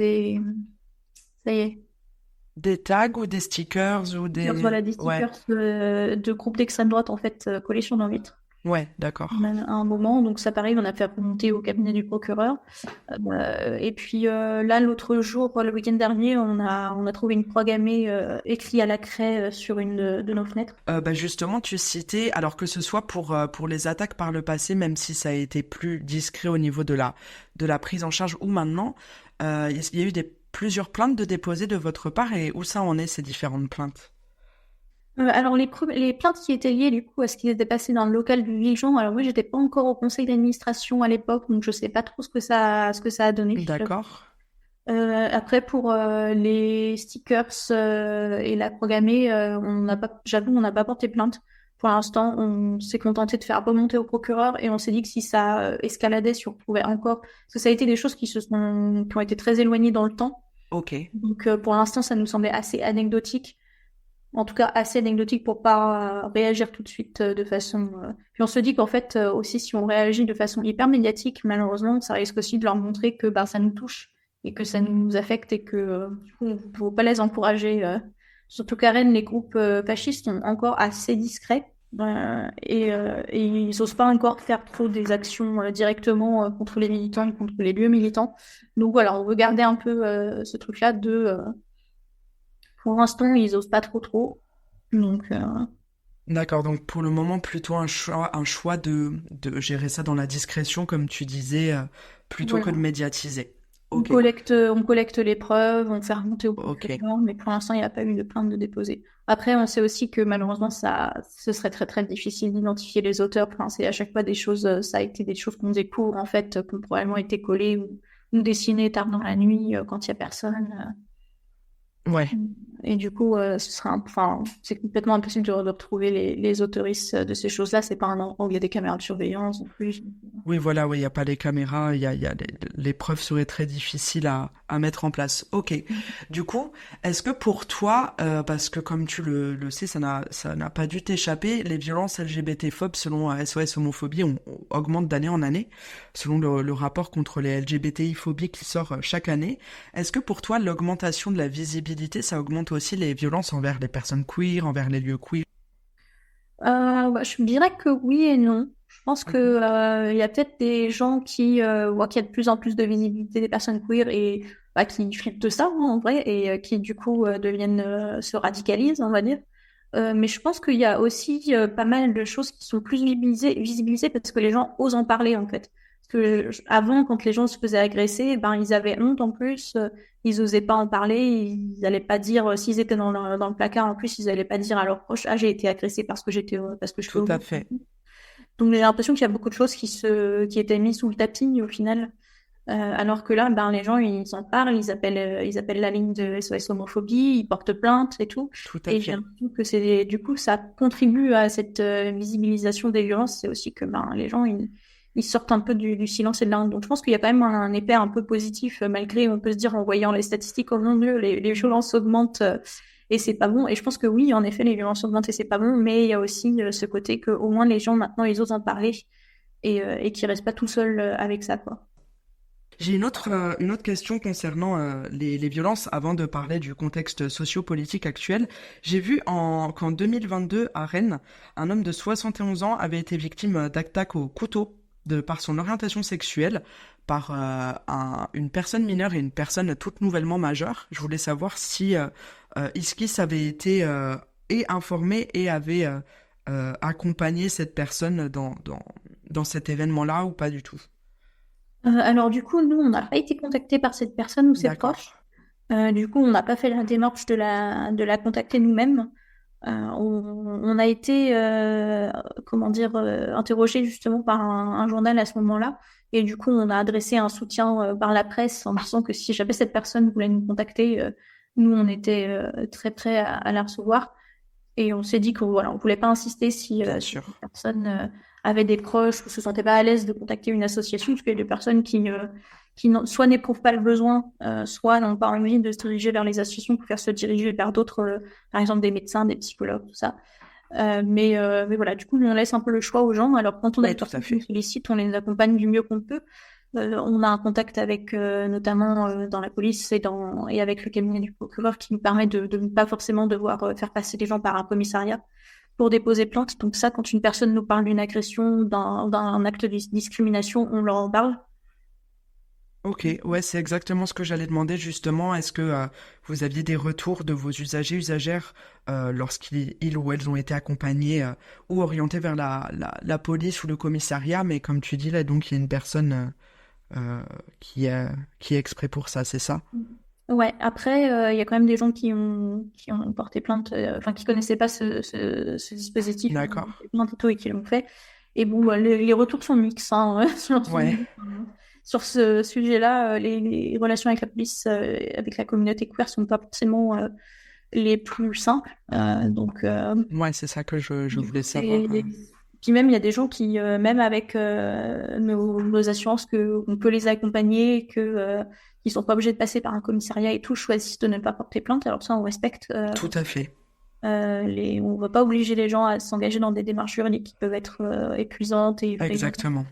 y est, Des tags ou des stickers ou des... voilà, des Ouais, stickers de groupes d'extrême droite en fait collés sur nos vitres. ouais, d'accord. À un moment, donc ça pareil, on a fait remonter au cabinet du procureur. Et puis là, l'autre jour, le week-end dernier, on a trouvé une programmée écrite à la craie sur une de nos fenêtres. Bah justement, tu citais, alors que ce soit pour les attaques par le passé, même si ça a été plus discret au niveau de la prise en charge ou maintenant, il y a eu plusieurs plaintes de déposées de votre part et où ça en est ces différentes plaintes? Alors les plaintes qui étaient liées du coup à ce qui s'était passé dans le local du Villejean, alors moi j'étais pas encore au conseil d'administration à l'époque, donc je sais pas trop ce que ça a donné. D'accord. Après pour les stickers et la programmée, on n'a pas porté plainte. Pour l'instant, on s'est contenté de faire remonter au procureur et on s'est dit que si ça escaladait, si on pouvait encore, parce que ça a été des choses qui ont été très éloignées dans le temps. Ok. Donc pour l'instant, ça nous semblait assez anecdotique. En tout cas, assez anecdotique pour pas réagir tout de suite de façon. Puis on se dit qu'en fait aussi, si on réagit de façon hyper médiatique, malheureusement, ça risque aussi de leur montrer que ça nous touche et que ça nous affecte et que du coup, on ne faut pas les encourager. Surtout qu'à Rennes, les groupes fascistes sont encore assez discrets et ils n'osent pas encore faire trop des actions directement contre les militants, contre les lieux militants. Donc voilà, on veut garder un peu ce truc-là de pour l'instant, ils osent pas trop. Donc, D'accord, donc pour le moment, plutôt un choix de gérer ça dans la discrétion, comme tu disais, plutôt que de voilà. médiatiser. Ok, On collecte les preuves, on fait remonter au ok. procureur, mais pour l'instant, il n'y a pas eu de plainte de déposer. Après, on sait aussi que malheureusement, ce serait très très difficile d'identifier les auteurs. Enfin, c'est à chaque fois des choses, ça a été des choses qu'on découvre en fait, qui ont probablement été collées ou dessinées tard dans la nuit quand il y a personne. Ouais. Et du coup, c'est complètement impossible de retrouver les autoristes de ces choses-là. C'est pas un endroit où il y a des caméras de surveillance en plus. Oui, voilà, oui, il n'y a pas les caméras, les preuves seraient très difficiles à mettre en place. Ok. Du coup, est-ce que pour toi, parce que comme tu le sais, ça n'a pas dû t'échapper, les violences LGBT-phobes selon SOS Homophobie augmentent d'année en année, selon le rapport contre les LGBTI-phobies qui sort chaque année. Est-ce que pour toi, l'augmentation de la visibilité, ça augmente aussi les violences envers les personnes queer, envers les lieux queer? Bah, je dirais que oui et non. Je pense que Mhm. il y a peut-être des gens qui voient qu'il y a de plus en plus de visibilité des personnes queer et bah, qui flippent de ça, hein, en vrai, et qui du coup deviennent se radicalisent, on va dire. Mais je pense qu'il y a aussi pas mal de choses qui sont plus visibilisées parce que les gens osent en parler en fait. Parce que avant, quand les gens se faisaient agresser, ben ils avaient honte en plus. Ils osaient pas en parler, ils n'allaient pas dire s'ils étaient dans le placard. En plus, ils n'allaient pas dire à leurs proches, ah j'ai été agressé parce que je suis Tout à homo. fait. Donc j'ai l'impression qu'il y a beaucoup de choses qui étaient mises sous le tapis au final. Alors que là, ben les gens ils en parlent, ils appellent la ligne de SOS homophobie, ils portent plainte et tout. Tout à Et j'ai fait. l'impression que c'est du coup ça contribue à cette visibilisation des violences. C'est aussi que ben les gens ils sortent un peu du silence et de la honte. Donc je pense qu'il y a quand même un effet un peu positif malgré on peut se dire en voyant les statistiques oh mon Dieu les violences augmentent et c'est pas bon. Et je pense que oui en effet les violences augmentent et c'est pas bon. Mais il y a aussi ce côté que au moins les gens maintenant ils osent en parler et qu'ils restent pas tout seuls avec ça quoi. J'ai une autre question concernant les violences avant de parler du contexte socio-politique actuel. J'ai vu qu'en 2022, à Rennes, un homme de 71 ans avait été victime d'attaques au couteau par son orientation sexuelle par une personne mineure et une personne toute nouvellement majeure. Je voulais savoir si Iskis avait été et informé et avait accompagné cette personne dans cet événement-là ou pas du tout. Alors du coup, nous, on n'a pas été contactés par cette personne ou ses D'accord. proches. Du coup, on n'a pas fait la démarche de la contacter nous-mêmes. On a été, comment dire, interrogé justement par un journal à ce moment-là. Et du coup, on a adressé un soutien par la presse en disant que si jamais cette personne voulait nous contacter, nous, on était très prêts à la recevoir. Et on s'est dit qu'on voilà, on voulait pas insister Bien si sûr. une personne avait des proches ou se sentait pas à l'aise de contacter une association, parce qu'il y a des personnes soit n'éprouvent pas le besoin, soit n'ont pas envie de se diriger vers les associations pour faire se diriger vers d'autres, par exemple des médecins, des psychologues, tout ça. Mais voilà, du coup, on laisse un peu le choix aux gens. Alors, quand on a Oui, des tout à personnes qui nous fait. sollicitent, on les accompagne du mieux qu'on peut. On a un contact avec, notamment dans la police et avec le cabinet du procureur qui nous permet de ne pas forcément devoir faire passer les gens par un commissariat pour déposer plainte. Donc ça, quand une personne nous parle d'une agression, d'un acte de discrimination, on leur en parle. Ok, ouais, c'est exactement ce que j'allais demander justement. Est-ce que vous aviez des retours de vos usagers, usagères lorsqu'ils ou elles ont été accompagnés ou orientés vers la police ou le commissariat, mais comme tu dis là, donc il y a une personne qui est exprès pour ça, c'est ça? Ouais, après, il y a quand même des gens qui ont porté plainte, enfin, qui connaissaient pas ce dispositif, qui ont D'accord. porté plainte et tout, et qui l'ont fait. Et bon, bah, les retours sont mixtes, hein, Ouais, sur ce sujet-là. Les relations avec la police, avec la communauté queer sont pas forcément les plus simples. ouais, c'est ça que je Du coup, voulais savoir. Puis même, il y a des gens qui, même avec nos assurances qu'on peut les accompagner, qu'ils sont pas obligés de passer par un commissariat et tout, choisissent de ne pas porter plainte. Alors ça, on respecte. Tout à fait. On va pas obliger les gens à s'engager dans des démarches juridiques qui peuvent être épuisantes et effrayantes Exactement.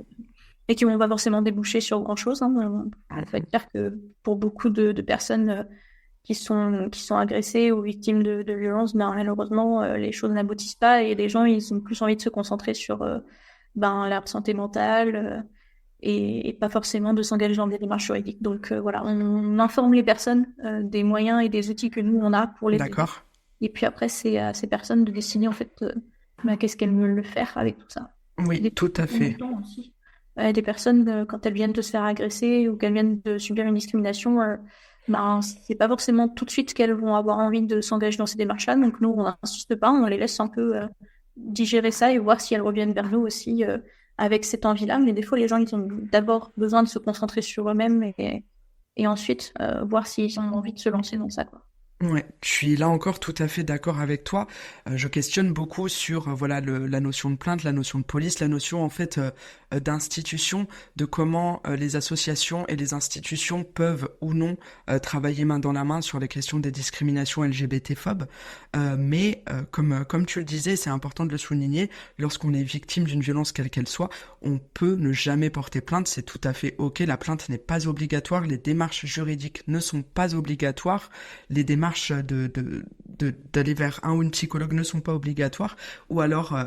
et qui vont pas forcément déboucher sur grand-chose. Hein. Il faut être clair que pour beaucoup de personnes qui sont agressés ou victimes de violences, ben, malheureusement, les choses n'aboutissent pas et les gens, ils ont plus envie de se concentrer sur ben, leur santé mentale et pas forcément de s'engager dans des démarches juridiques. Donc voilà, on informe les personnes des moyens et des outils que nous, on a pour les aider. D'accord. Et puis après, c'est à ces personnes de décider en fait ben, qu'est-ce qu'elles veulent faire avec tout ça. Oui, Des tout à fait. temps aussi. Des personnes, quand elles viennent de se faire agresser ou qu'elles viennent de subir une discrimination, ben, c'est pas forcément tout de suite qu'elles vont avoir envie de s'engager dans ces démarches-là. Donc nous, on n'insiste pas, on les laisse un peu digérer ça et voir si elles reviennent vers nous aussi avec cette envie-là. Mais des fois, les gens, ils ont d'abord besoin de se concentrer sur eux-mêmes et ensuite voir s'ils ont envie de se lancer dans ça, quoi. Ouais, je suis là encore tout à fait d'accord avec toi. Je questionne beaucoup sur voilà la notion de plainte, la notion de police, la notion en fait d'institutions, de comment les associations et les institutions peuvent ou non travailler main dans la main sur les questions des discriminations LGBT-phobes. Mais comme tu le disais, c'est important de le souligner, lorsqu'on est victime d'une violence quelle qu'elle soit, on peut ne jamais porter plainte, c'est tout à fait ok, la plainte n'est pas obligatoire, les démarches juridiques ne sont pas obligatoires, les démarches d'aller vers un ou une psychologue ne sont pas obligatoires, ou alors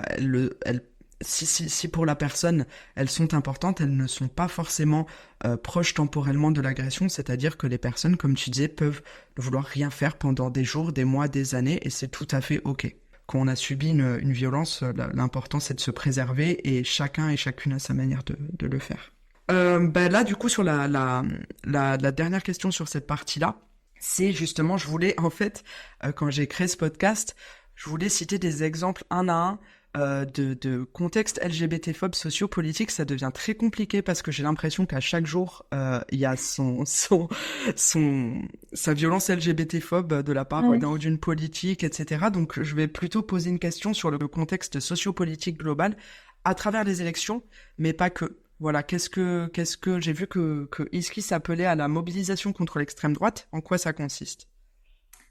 si pour la personne elles sont importantes, elles ne sont pas forcément proches temporellement de l'agression, c'est-à-dire que les personnes, comme tu disais, peuvent ne vouloir rien faire pendant des jours, des mois, des années, et c'est tout à fait ok. Quand on a subi une violence, l'important c'est de se préserver, et chacun et chacune a sa manière de le faire. Là, du coup, sur la dernière question sur cette partie-là, c'est justement, je voulais, en fait, quand j'ai créé ce podcast, je voulais citer des exemples un à un de contextes LGBT-phobes sociopolitiques. Ça devient très compliqué parce que j'ai l'impression qu'à chaque jour, il y a sa violence LGBT-phobe de la part d'un ou d'une politique, etc. Donc, je vais plutôt poser une question sur le contexte sociopolitique global à travers les élections, mais pas que. Voilà, qu'est-ce que j'ai vu que Iski s'appelait à la mobilisation contre l'extrême droite. En quoi ça consiste?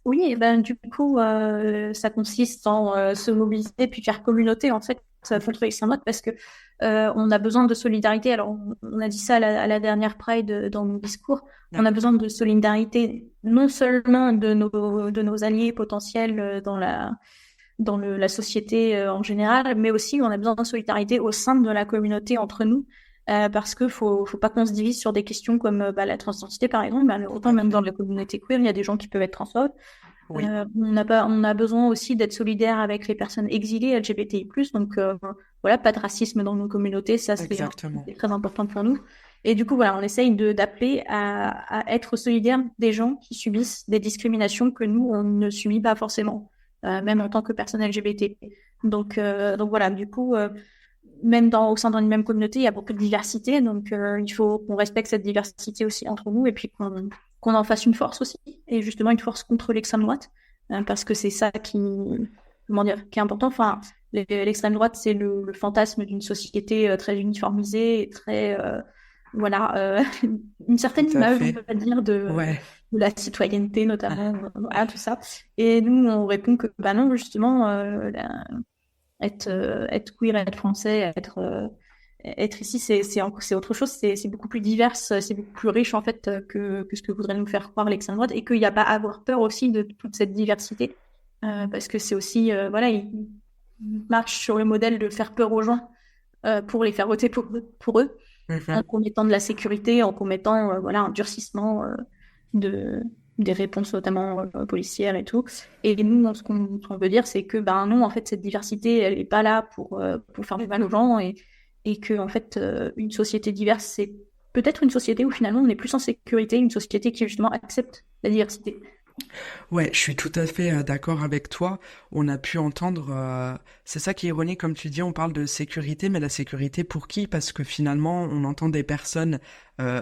Oui, et ben du coup, ça consiste en se mobiliser puis faire communauté en fait contre l'extrême droite parce que on a besoin de solidarité. Alors, on a dit ça à la dernière Pride dans mon discours. On a besoin de solidarité non seulement de nos alliés potentiels dans la société en général, mais aussi on a besoin de solidarité au sein de la communauté entre nous. Parce que faut pas qu'on se divise sur des questions comme la transidentité par exemple. Autant même dans la communauté queer, il y a des gens qui peuvent être transphobes. Oui. On a besoin aussi d'être solidaire avec les personnes exilées LGBTI+. Donc voilà, pas de racisme dans nos communautés, ça c'est très important pour nous. Et du coup voilà, on essaye d'appeler à être solidaire des gens qui subissent des discriminations que nous on ne subit pas forcément, même en tant que personne LGBT. Donc voilà, du coup. Même au sein d'une même communauté, il y a beaucoup de diversité, donc il faut qu'on respecte cette diversité aussi entre nous et puis qu'on en fasse une force aussi, et justement une force contre l'extrême droite, parce que c'est ça qui est important. Enfin, l'extrême droite, c'est le fantasme d'une société très uniformisée et très une certaine image, on peut pas dire, de la citoyenneté notamment, voilà, tout ça. Et nous, on répond que non, justement, être queer, être français, être ici, c'est autre chose, c'est beaucoup plus divers, c'est beaucoup plus riche en fait que ce que voudrait nous faire croire l'extrême droite, et qu'il n'y a pas à avoir peur aussi de toute cette diversité, parce que c'est aussi, ils marchent sur le modèle de faire peur aux gens pour les faire voter pour eux, en promettant de la sécurité, en promettant un durcissement des réponses notamment policières et tout. Et nous, ce qu'on veut dire, c'est que non, en fait, cette diversité, elle n'est pas là pour faire du mal aux gens, et que en fait, une société diverse, c'est peut-être une société où finalement on est plus en sécurité, une société qui justement accepte la diversité. Ouais, je suis tout à fait d'accord avec toi. On a pu entendre, c'est ça qui est ironique, comme tu dis, on parle de sécurité, mais la sécurité pour qui? Parce que finalement, on entend des personnes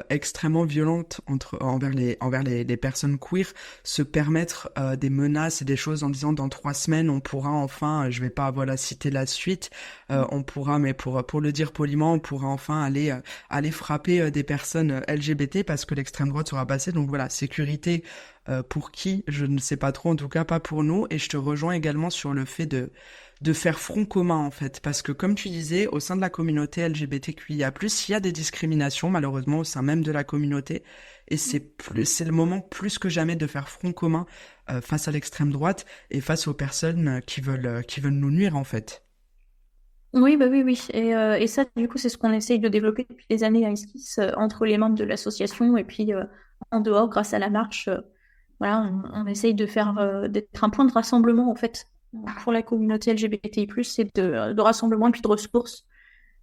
extrêmement violentes envers les personnes queer se permettre des menaces et des choses en disant dans 3 semaines on pourra enfin, je vais pas citer la suite, on pourra, mais pour le dire poliment, on pourra enfin aller frapper des personnes LGBT parce que l'extrême droite sera passée. Donc voilà, sécurité. Pour qui, je ne sais pas trop, en tout cas pas pour nous, et je te rejoins également sur le fait de faire front commun en fait, parce que comme tu disais, au sein de la communauté LGBTQIA+, il y a des discriminations malheureusement au sein même de la communauté, et c'est le moment plus que jamais de faire front commun face à l'extrême droite et face aux personnes qui veulent nous nuire en fait. Oui, oui. Et ça, du coup, c'est ce qu'on essaye de développer depuis des années à Esquisse, entre les membres de l'association et puis en dehors, grâce à la marche. On essaye d'être un point de rassemblement en fait pour la communauté LGBTI+, c'est de rassemblement et puis de ressources.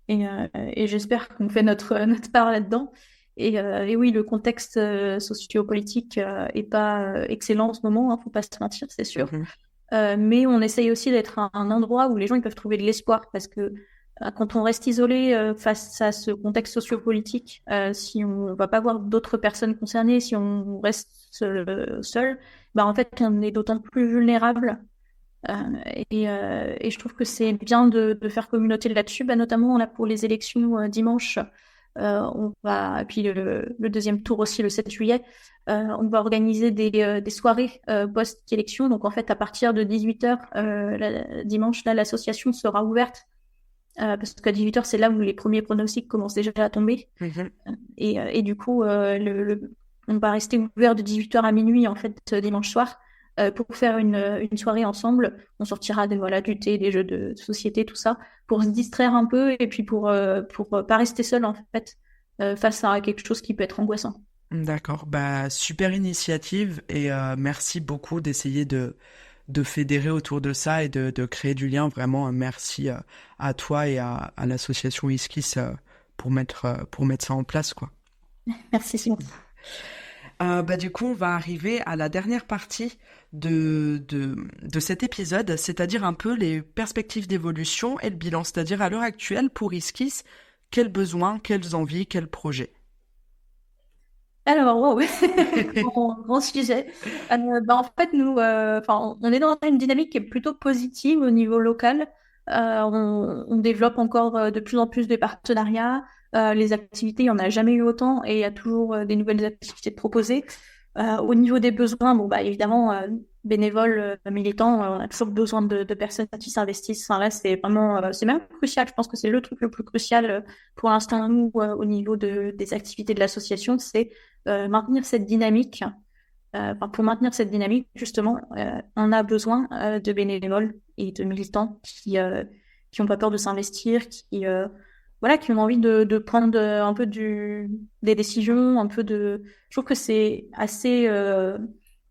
Et j'espère qu'on fait notre part là-dedans. Et oui, le contexte sociopolitique est pas excellent en ce moment, hein, faut pas se mentir, c'est sûr. Mais on essaye aussi d'être un endroit où les gens ils peuvent trouver de l'espoir, parce que quand on reste isolé face à ce contexte sociopolitique, si on va pas voir d'autres personnes concernées, si on reste seul, en fait, on est d'autant plus vulnérable Euh, et je trouve que c'est bien de faire communauté là-dessus, bah, notamment là pour les élections dimanche. On va, et puis le deuxième tour aussi le 7 juillet, on va organiser des soirées post-élection. Donc en fait, à partir de 18h dimanche, là, l'association sera ouverte parce qu'à 18h, c'est là où les premiers pronostics commencent déjà à tomber. Mhm. Et du coup, on va rester ouvert de 18h à minuit, en fait, dimanche soir, pour faire une soirée ensemble. On sortira voilà, du thé, des jeux de société, tout ça, pour se distraire un peu et puis pour pas rester seul, en fait, face à quelque chose qui peut être angoissant. D'accord, bah super initiative et merci beaucoup d'essayer de fédérer autour de ça et de créer du lien. Vraiment, merci à toi et à l'association Iskis pour mettre ça en place, quoi. Merci, Simon. Bah, du coup, on va arriver à la dernière partie de cet épisode, c'est-à-dire un peu les perspectives d'évolution et le bilan. C'est-à-dire à l'heure actuelle, pour Iskis, quels besoins, quelles envies, quels projets? Alors, wow, grand sujet. En fait, nous, on est dans une dynamique qui est plutôt positive au niveau local. On développe encore de plus en plus de partenariats. Les activités, il n'y en a jamais eu autant et il y a toujours des nouvelles activités de proposer. Au niveau des besoins, bon, bah, évidemment, bénévoles, militants, on a toujours besoin de personnes qui s'investissent. Enfin, là, c'est vraiment, c'est même crucial. Je pense que c'est le truc le plus crucial pour l'instant, nous, au niveau des activités de l'association, c'est maintenir cette dynamique. Pour maintenir cette dynamique, justement, on a besoin de bénévoles et de militants qui ont pas peur de s'investir, voilà, qui ont envie de prendre un peu des décisions, un peu de. Je trouve que c'est assez,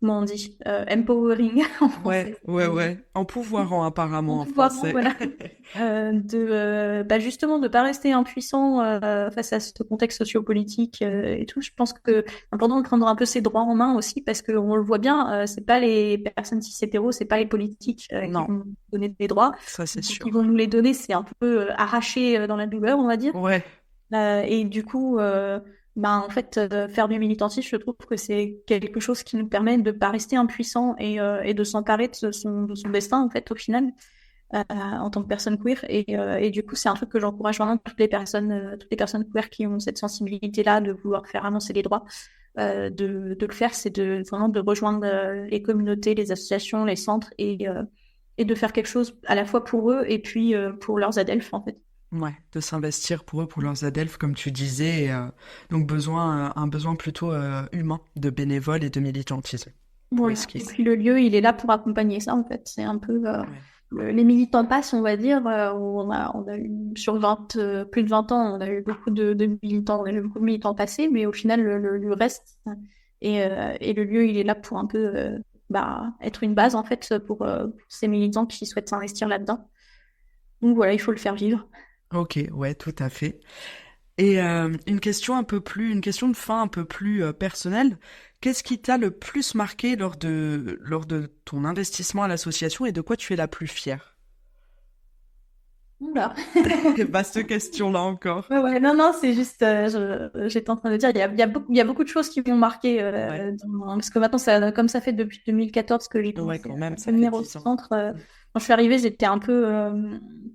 comment on dit, empowering en Ouais, français. ouais. Empouvoirant apparemment en Pouvoir, français. voilà. Justement de pas rester impuissant face à ce contexte sociopolitique et tout. Je pense que c'est important de prendre un peu ses droits en main aussi parce que on le voit bien, c'est pas les personnes cis hétéros, c'est pas les politiques qui Non, vont donner des droits. ça c'est Qui vont sûr. nous les donner, c'est un peu arraché dans la douleur, on va dire. Ouais, Et du coup, en fait, faire du militantisme, je trouve que c'est quelque chose qui nous permet de pas rester impuissant et de s'emparer de son destin, en fait, au final, en tant que personne queer. Et du coup, c'est un truc que j'encourage vraiment toutes les personnes queer qui ont cette sensibilité-là de vouloir faire avancer les droits, de le faire, c'est vraiment de rejoindre les communautés, les associations, les centres et de faire quelque chose à la fois pour eux et puis pour leurs adelphes, en fait. ouais, de s'investir pour eux, pour leurs adelphes, comme tu disais. Donc un besoin plutôt humain de bénévoles et de militantisme pour Voilà. Et Esquisse. puis le lieu, il est là pour accompagner ça, en fait. C'est un peu Ouais. les militants passent, on va dire. On a eu sur 20, plus de 20 ans, on a eu beaucoup de militants, on a eu beaucoup de militants passés, mais au final, le reste et le lieu, il est là pour un peu être une base, en fait, pour ces militants qui souhaitent s'investir là-dedans. Donc voilà, il faut le faire vivre. Ok, ouais, tout à fait. Et une question de fin un peu plus personnelle. Qu'est-ce qui t'a le plus marqué lors de ton investissement à l'association et de quoi tu es la plus fière? Oula. Vaste question là encore. Ouais, non, non, c'est juste, j'étais en train de dire, il y a beaucoup de choses qui m'ont marqué, Ouais, parce que maintenant, comme ça fait depuis 2014 que j'ai ouais, commencé quand même, à ça fait venir au 10 ans. centre, quand je suis arrivée, j'étais un peu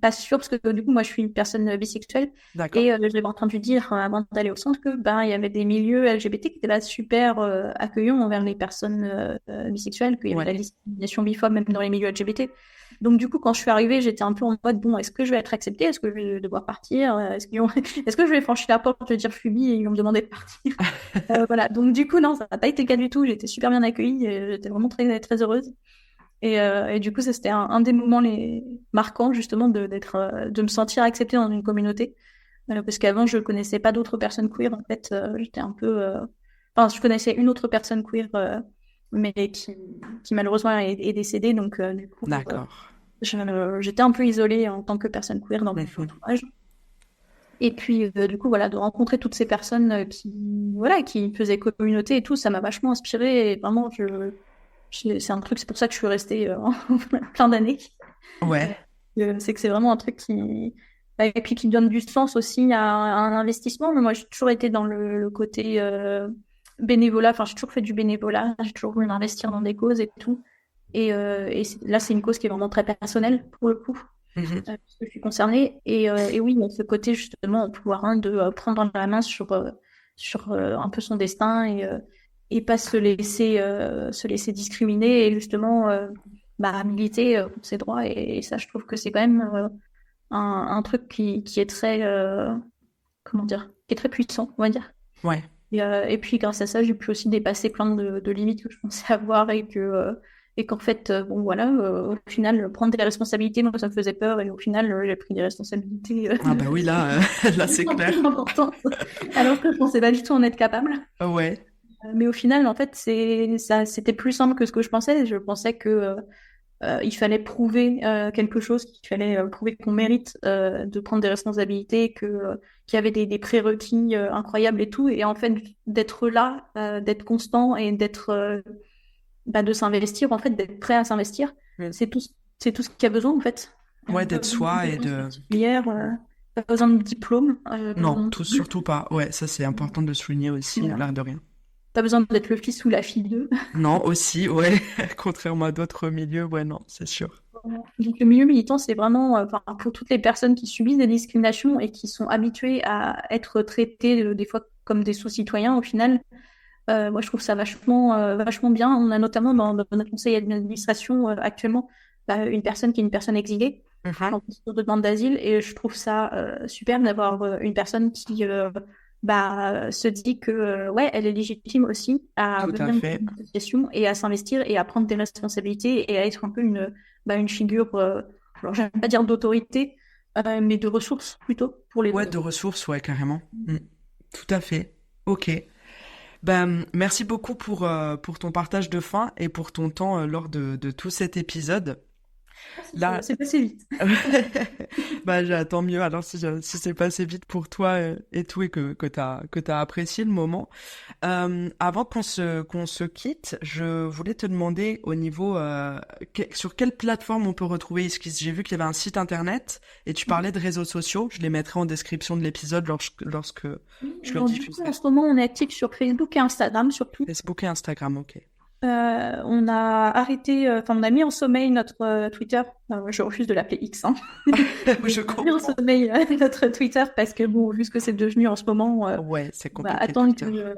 pas sûre, parce que du coup, moi, je suis une personne bisexuelle, D'accord. et je l'avais entendu dire avant d'aller au centre que il y avait des milieux LGBT qui étaient là super accueillants envers les personnes bisexuelles, qu'il y avait Ouais. la discrimination biphobe même dans les milieux LGBT. Donc du coup, quand je suis arrivée, j'étais un peu en mode, bon, est-ce que je vais être acceptée? Est-ce que je vais devoir partir? Est-ce que je vais franchir la porte, dire je suis bi et ils vont me demander de partir? Voilà. Donc du coup, non, ça n'a pas été le cas du tout. J'ai été super bien accueillie et j'étais vraiment très, très heureuse. Et du coup, ça, c'était un des moments les marquants, justement, de me sentir acceptée dans une communauté. Parce qu'avant, je connaissais pas d'autres personnes queer. En fait, j'étais un peu... Enfin, je connaissais une autre personne queer, mais qui malheureusement est décédée. Donc, du coup, D'accord. j'étais un peu isolée en tant que personne queer dans mon Mhm. entourage. Et puis, du coup, voilà, de rencontrer toutes ces personnes voilà, qui faisaient communauté et tout, ça m'a vachement inspirée. Et vraiment, c'est un truc, c'est pour ça que je suis restée plein d'années. Ouais, C'est que c'est vraiment un truc et puis qui donne du sens aussi à un investissement. Mais moi, j'ai toujours été dans le côté bénévolat. Enfin, j'ai toujours fait du bénévolat. J'ai toujours voulu m'investir dans des causes et tout. Là, c'est une cause qui est vraiment très personnelle pour le coup, Mhm. puisque je suis concernée. Et oui, il y a ce côté justement au pouvoir de prendre la main sur un peu son destin et pas se laisser discriminer et justement militer pour ses droits. Et ça, je trouve que c'est quand même un truc qui est très, comment dire, qui est très puissant, on va dire. Ouais, Et puis grâce à ça, j'ai pu aussi dépasser plein de limites que je pensais avoir et qu'en fait, bon voilà, au final, prendre des responsabilités, moi ça me faisait peur et au final, j'ai pris des responsabilités ah bah oui, là, là c'est clair. importantes, alors que je pensais pas du tout en être capable. Ouais, Mais au final, en fait, c'était plus simple que ce que je pensais. Je pensais que il fallait prouver quelque chose, qu'il fallait prouver qu'on mérite de prendre des responsabilités, qu'il y avait des prérequis incroyables et tout. Et en fait, d'être là, d'être constant et de s'investir, en fait, d'être prêt à s'investir, Mm. c'est tout, c'est tout ce qu'il y a besoin, en fait. Ouais, Pas d'être besoin de soi et compétences de... particulières, pas besoin de diplôme, Non, tout surtout pas. Ouais, ça c'est important de le souligner aussi, voilà. l'air de rien. Pas besoin d'être le fils ou la fille d'eux. Non, aussi, ouais, contrairement à d'autres milieux, ouais, non, c'est sûr. Donc, le milieu militant, c'est vraiment enfin, pour toutes les personnes qui subissent des discriminations et qui sont habituées à être traitées des fois comme des sous-citoyens au final. Moi, je trouve ça vachement bien. On a notamment dans notre conseil d'administration actuellement une personne qui est une personne exilée Mhm. en procédure de demande d'asile et je trouve ça super d'avoir une personne qui se dit que ouais, elle est légitime aussi à Tout à venir dans fait. une association et à s'investir et à prendre des responsabilités et à être un peu une figure, alors j'aime pas dire d'autorité, mais de ressources plutôt pour les Ouais, de autres. ressources, ouais, carrément. Mm. Tout à fait. Ok. Ben, merci beaucoup pour ton partage de fin et pour ton temps lors de tout cet épisode. Là, C'est passé vite. bah, tant mieux. Alors, si c'est passé vite pour toi et tout, et que t'as apprécié le moment. Avant qu'on se quitte, je voulais te demander au niveau sur quelle plateforme on peut retrouver Esquisse. J'ai vu qu'il y avait un site internet et tu parlais de réseaux sociaux. Je les mettrai en description de l'épisode lorsque je le Alors, du coup, en diffuserai. ce moment, on est actif sur Facebook et Instagram surtout. Facebook et Instagram, ok. On a arrêté, enfin, on a mis en sommeil notre Twitter. Je refuse de l'appeler X, hein. Je On a mis en comprends. sommeil notre Twitter parce que, bon, vu ce que c'est devenu en ce moment, Ouais, c'est on va compliqué attendre que Twitter.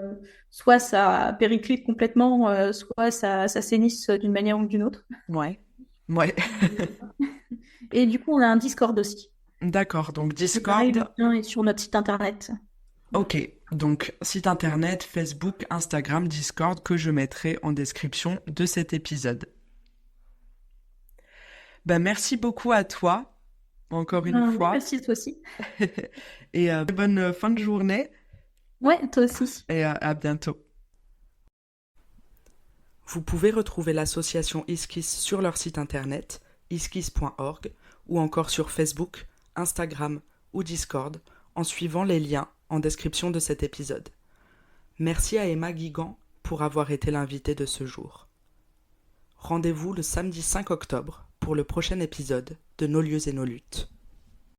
soit ça périclite complètement, soit ça s'énisse d'une manière ou d'une autre. Ouais. Ouais. Et du coup, on a un Discord aussi. D'accord. Donc Et pareil, le Discord. lien est sur notre site internet. Ok, donc site internet, Facebook, Instagram, Discord que je mettrai en description de cet épisode. Ben merci beaucoup à toi, encore une Oui, fois, merci toi aussi. et bonne fin de journée, Ouais, toi aussi. et à bientôt. Vous pouvez retrouver l'association Iskiss sur leur site internet, iskiss.org, ou encore sur Facebook, Instagram ou Discord, en suivant les liens en description de cet épisode. Merci à Emma Guigan pour avoir été l'invitée de ce jour. Rendez-vous le samedi 5 octobre pour le prochain épisode de Nos lieux et nos luttes.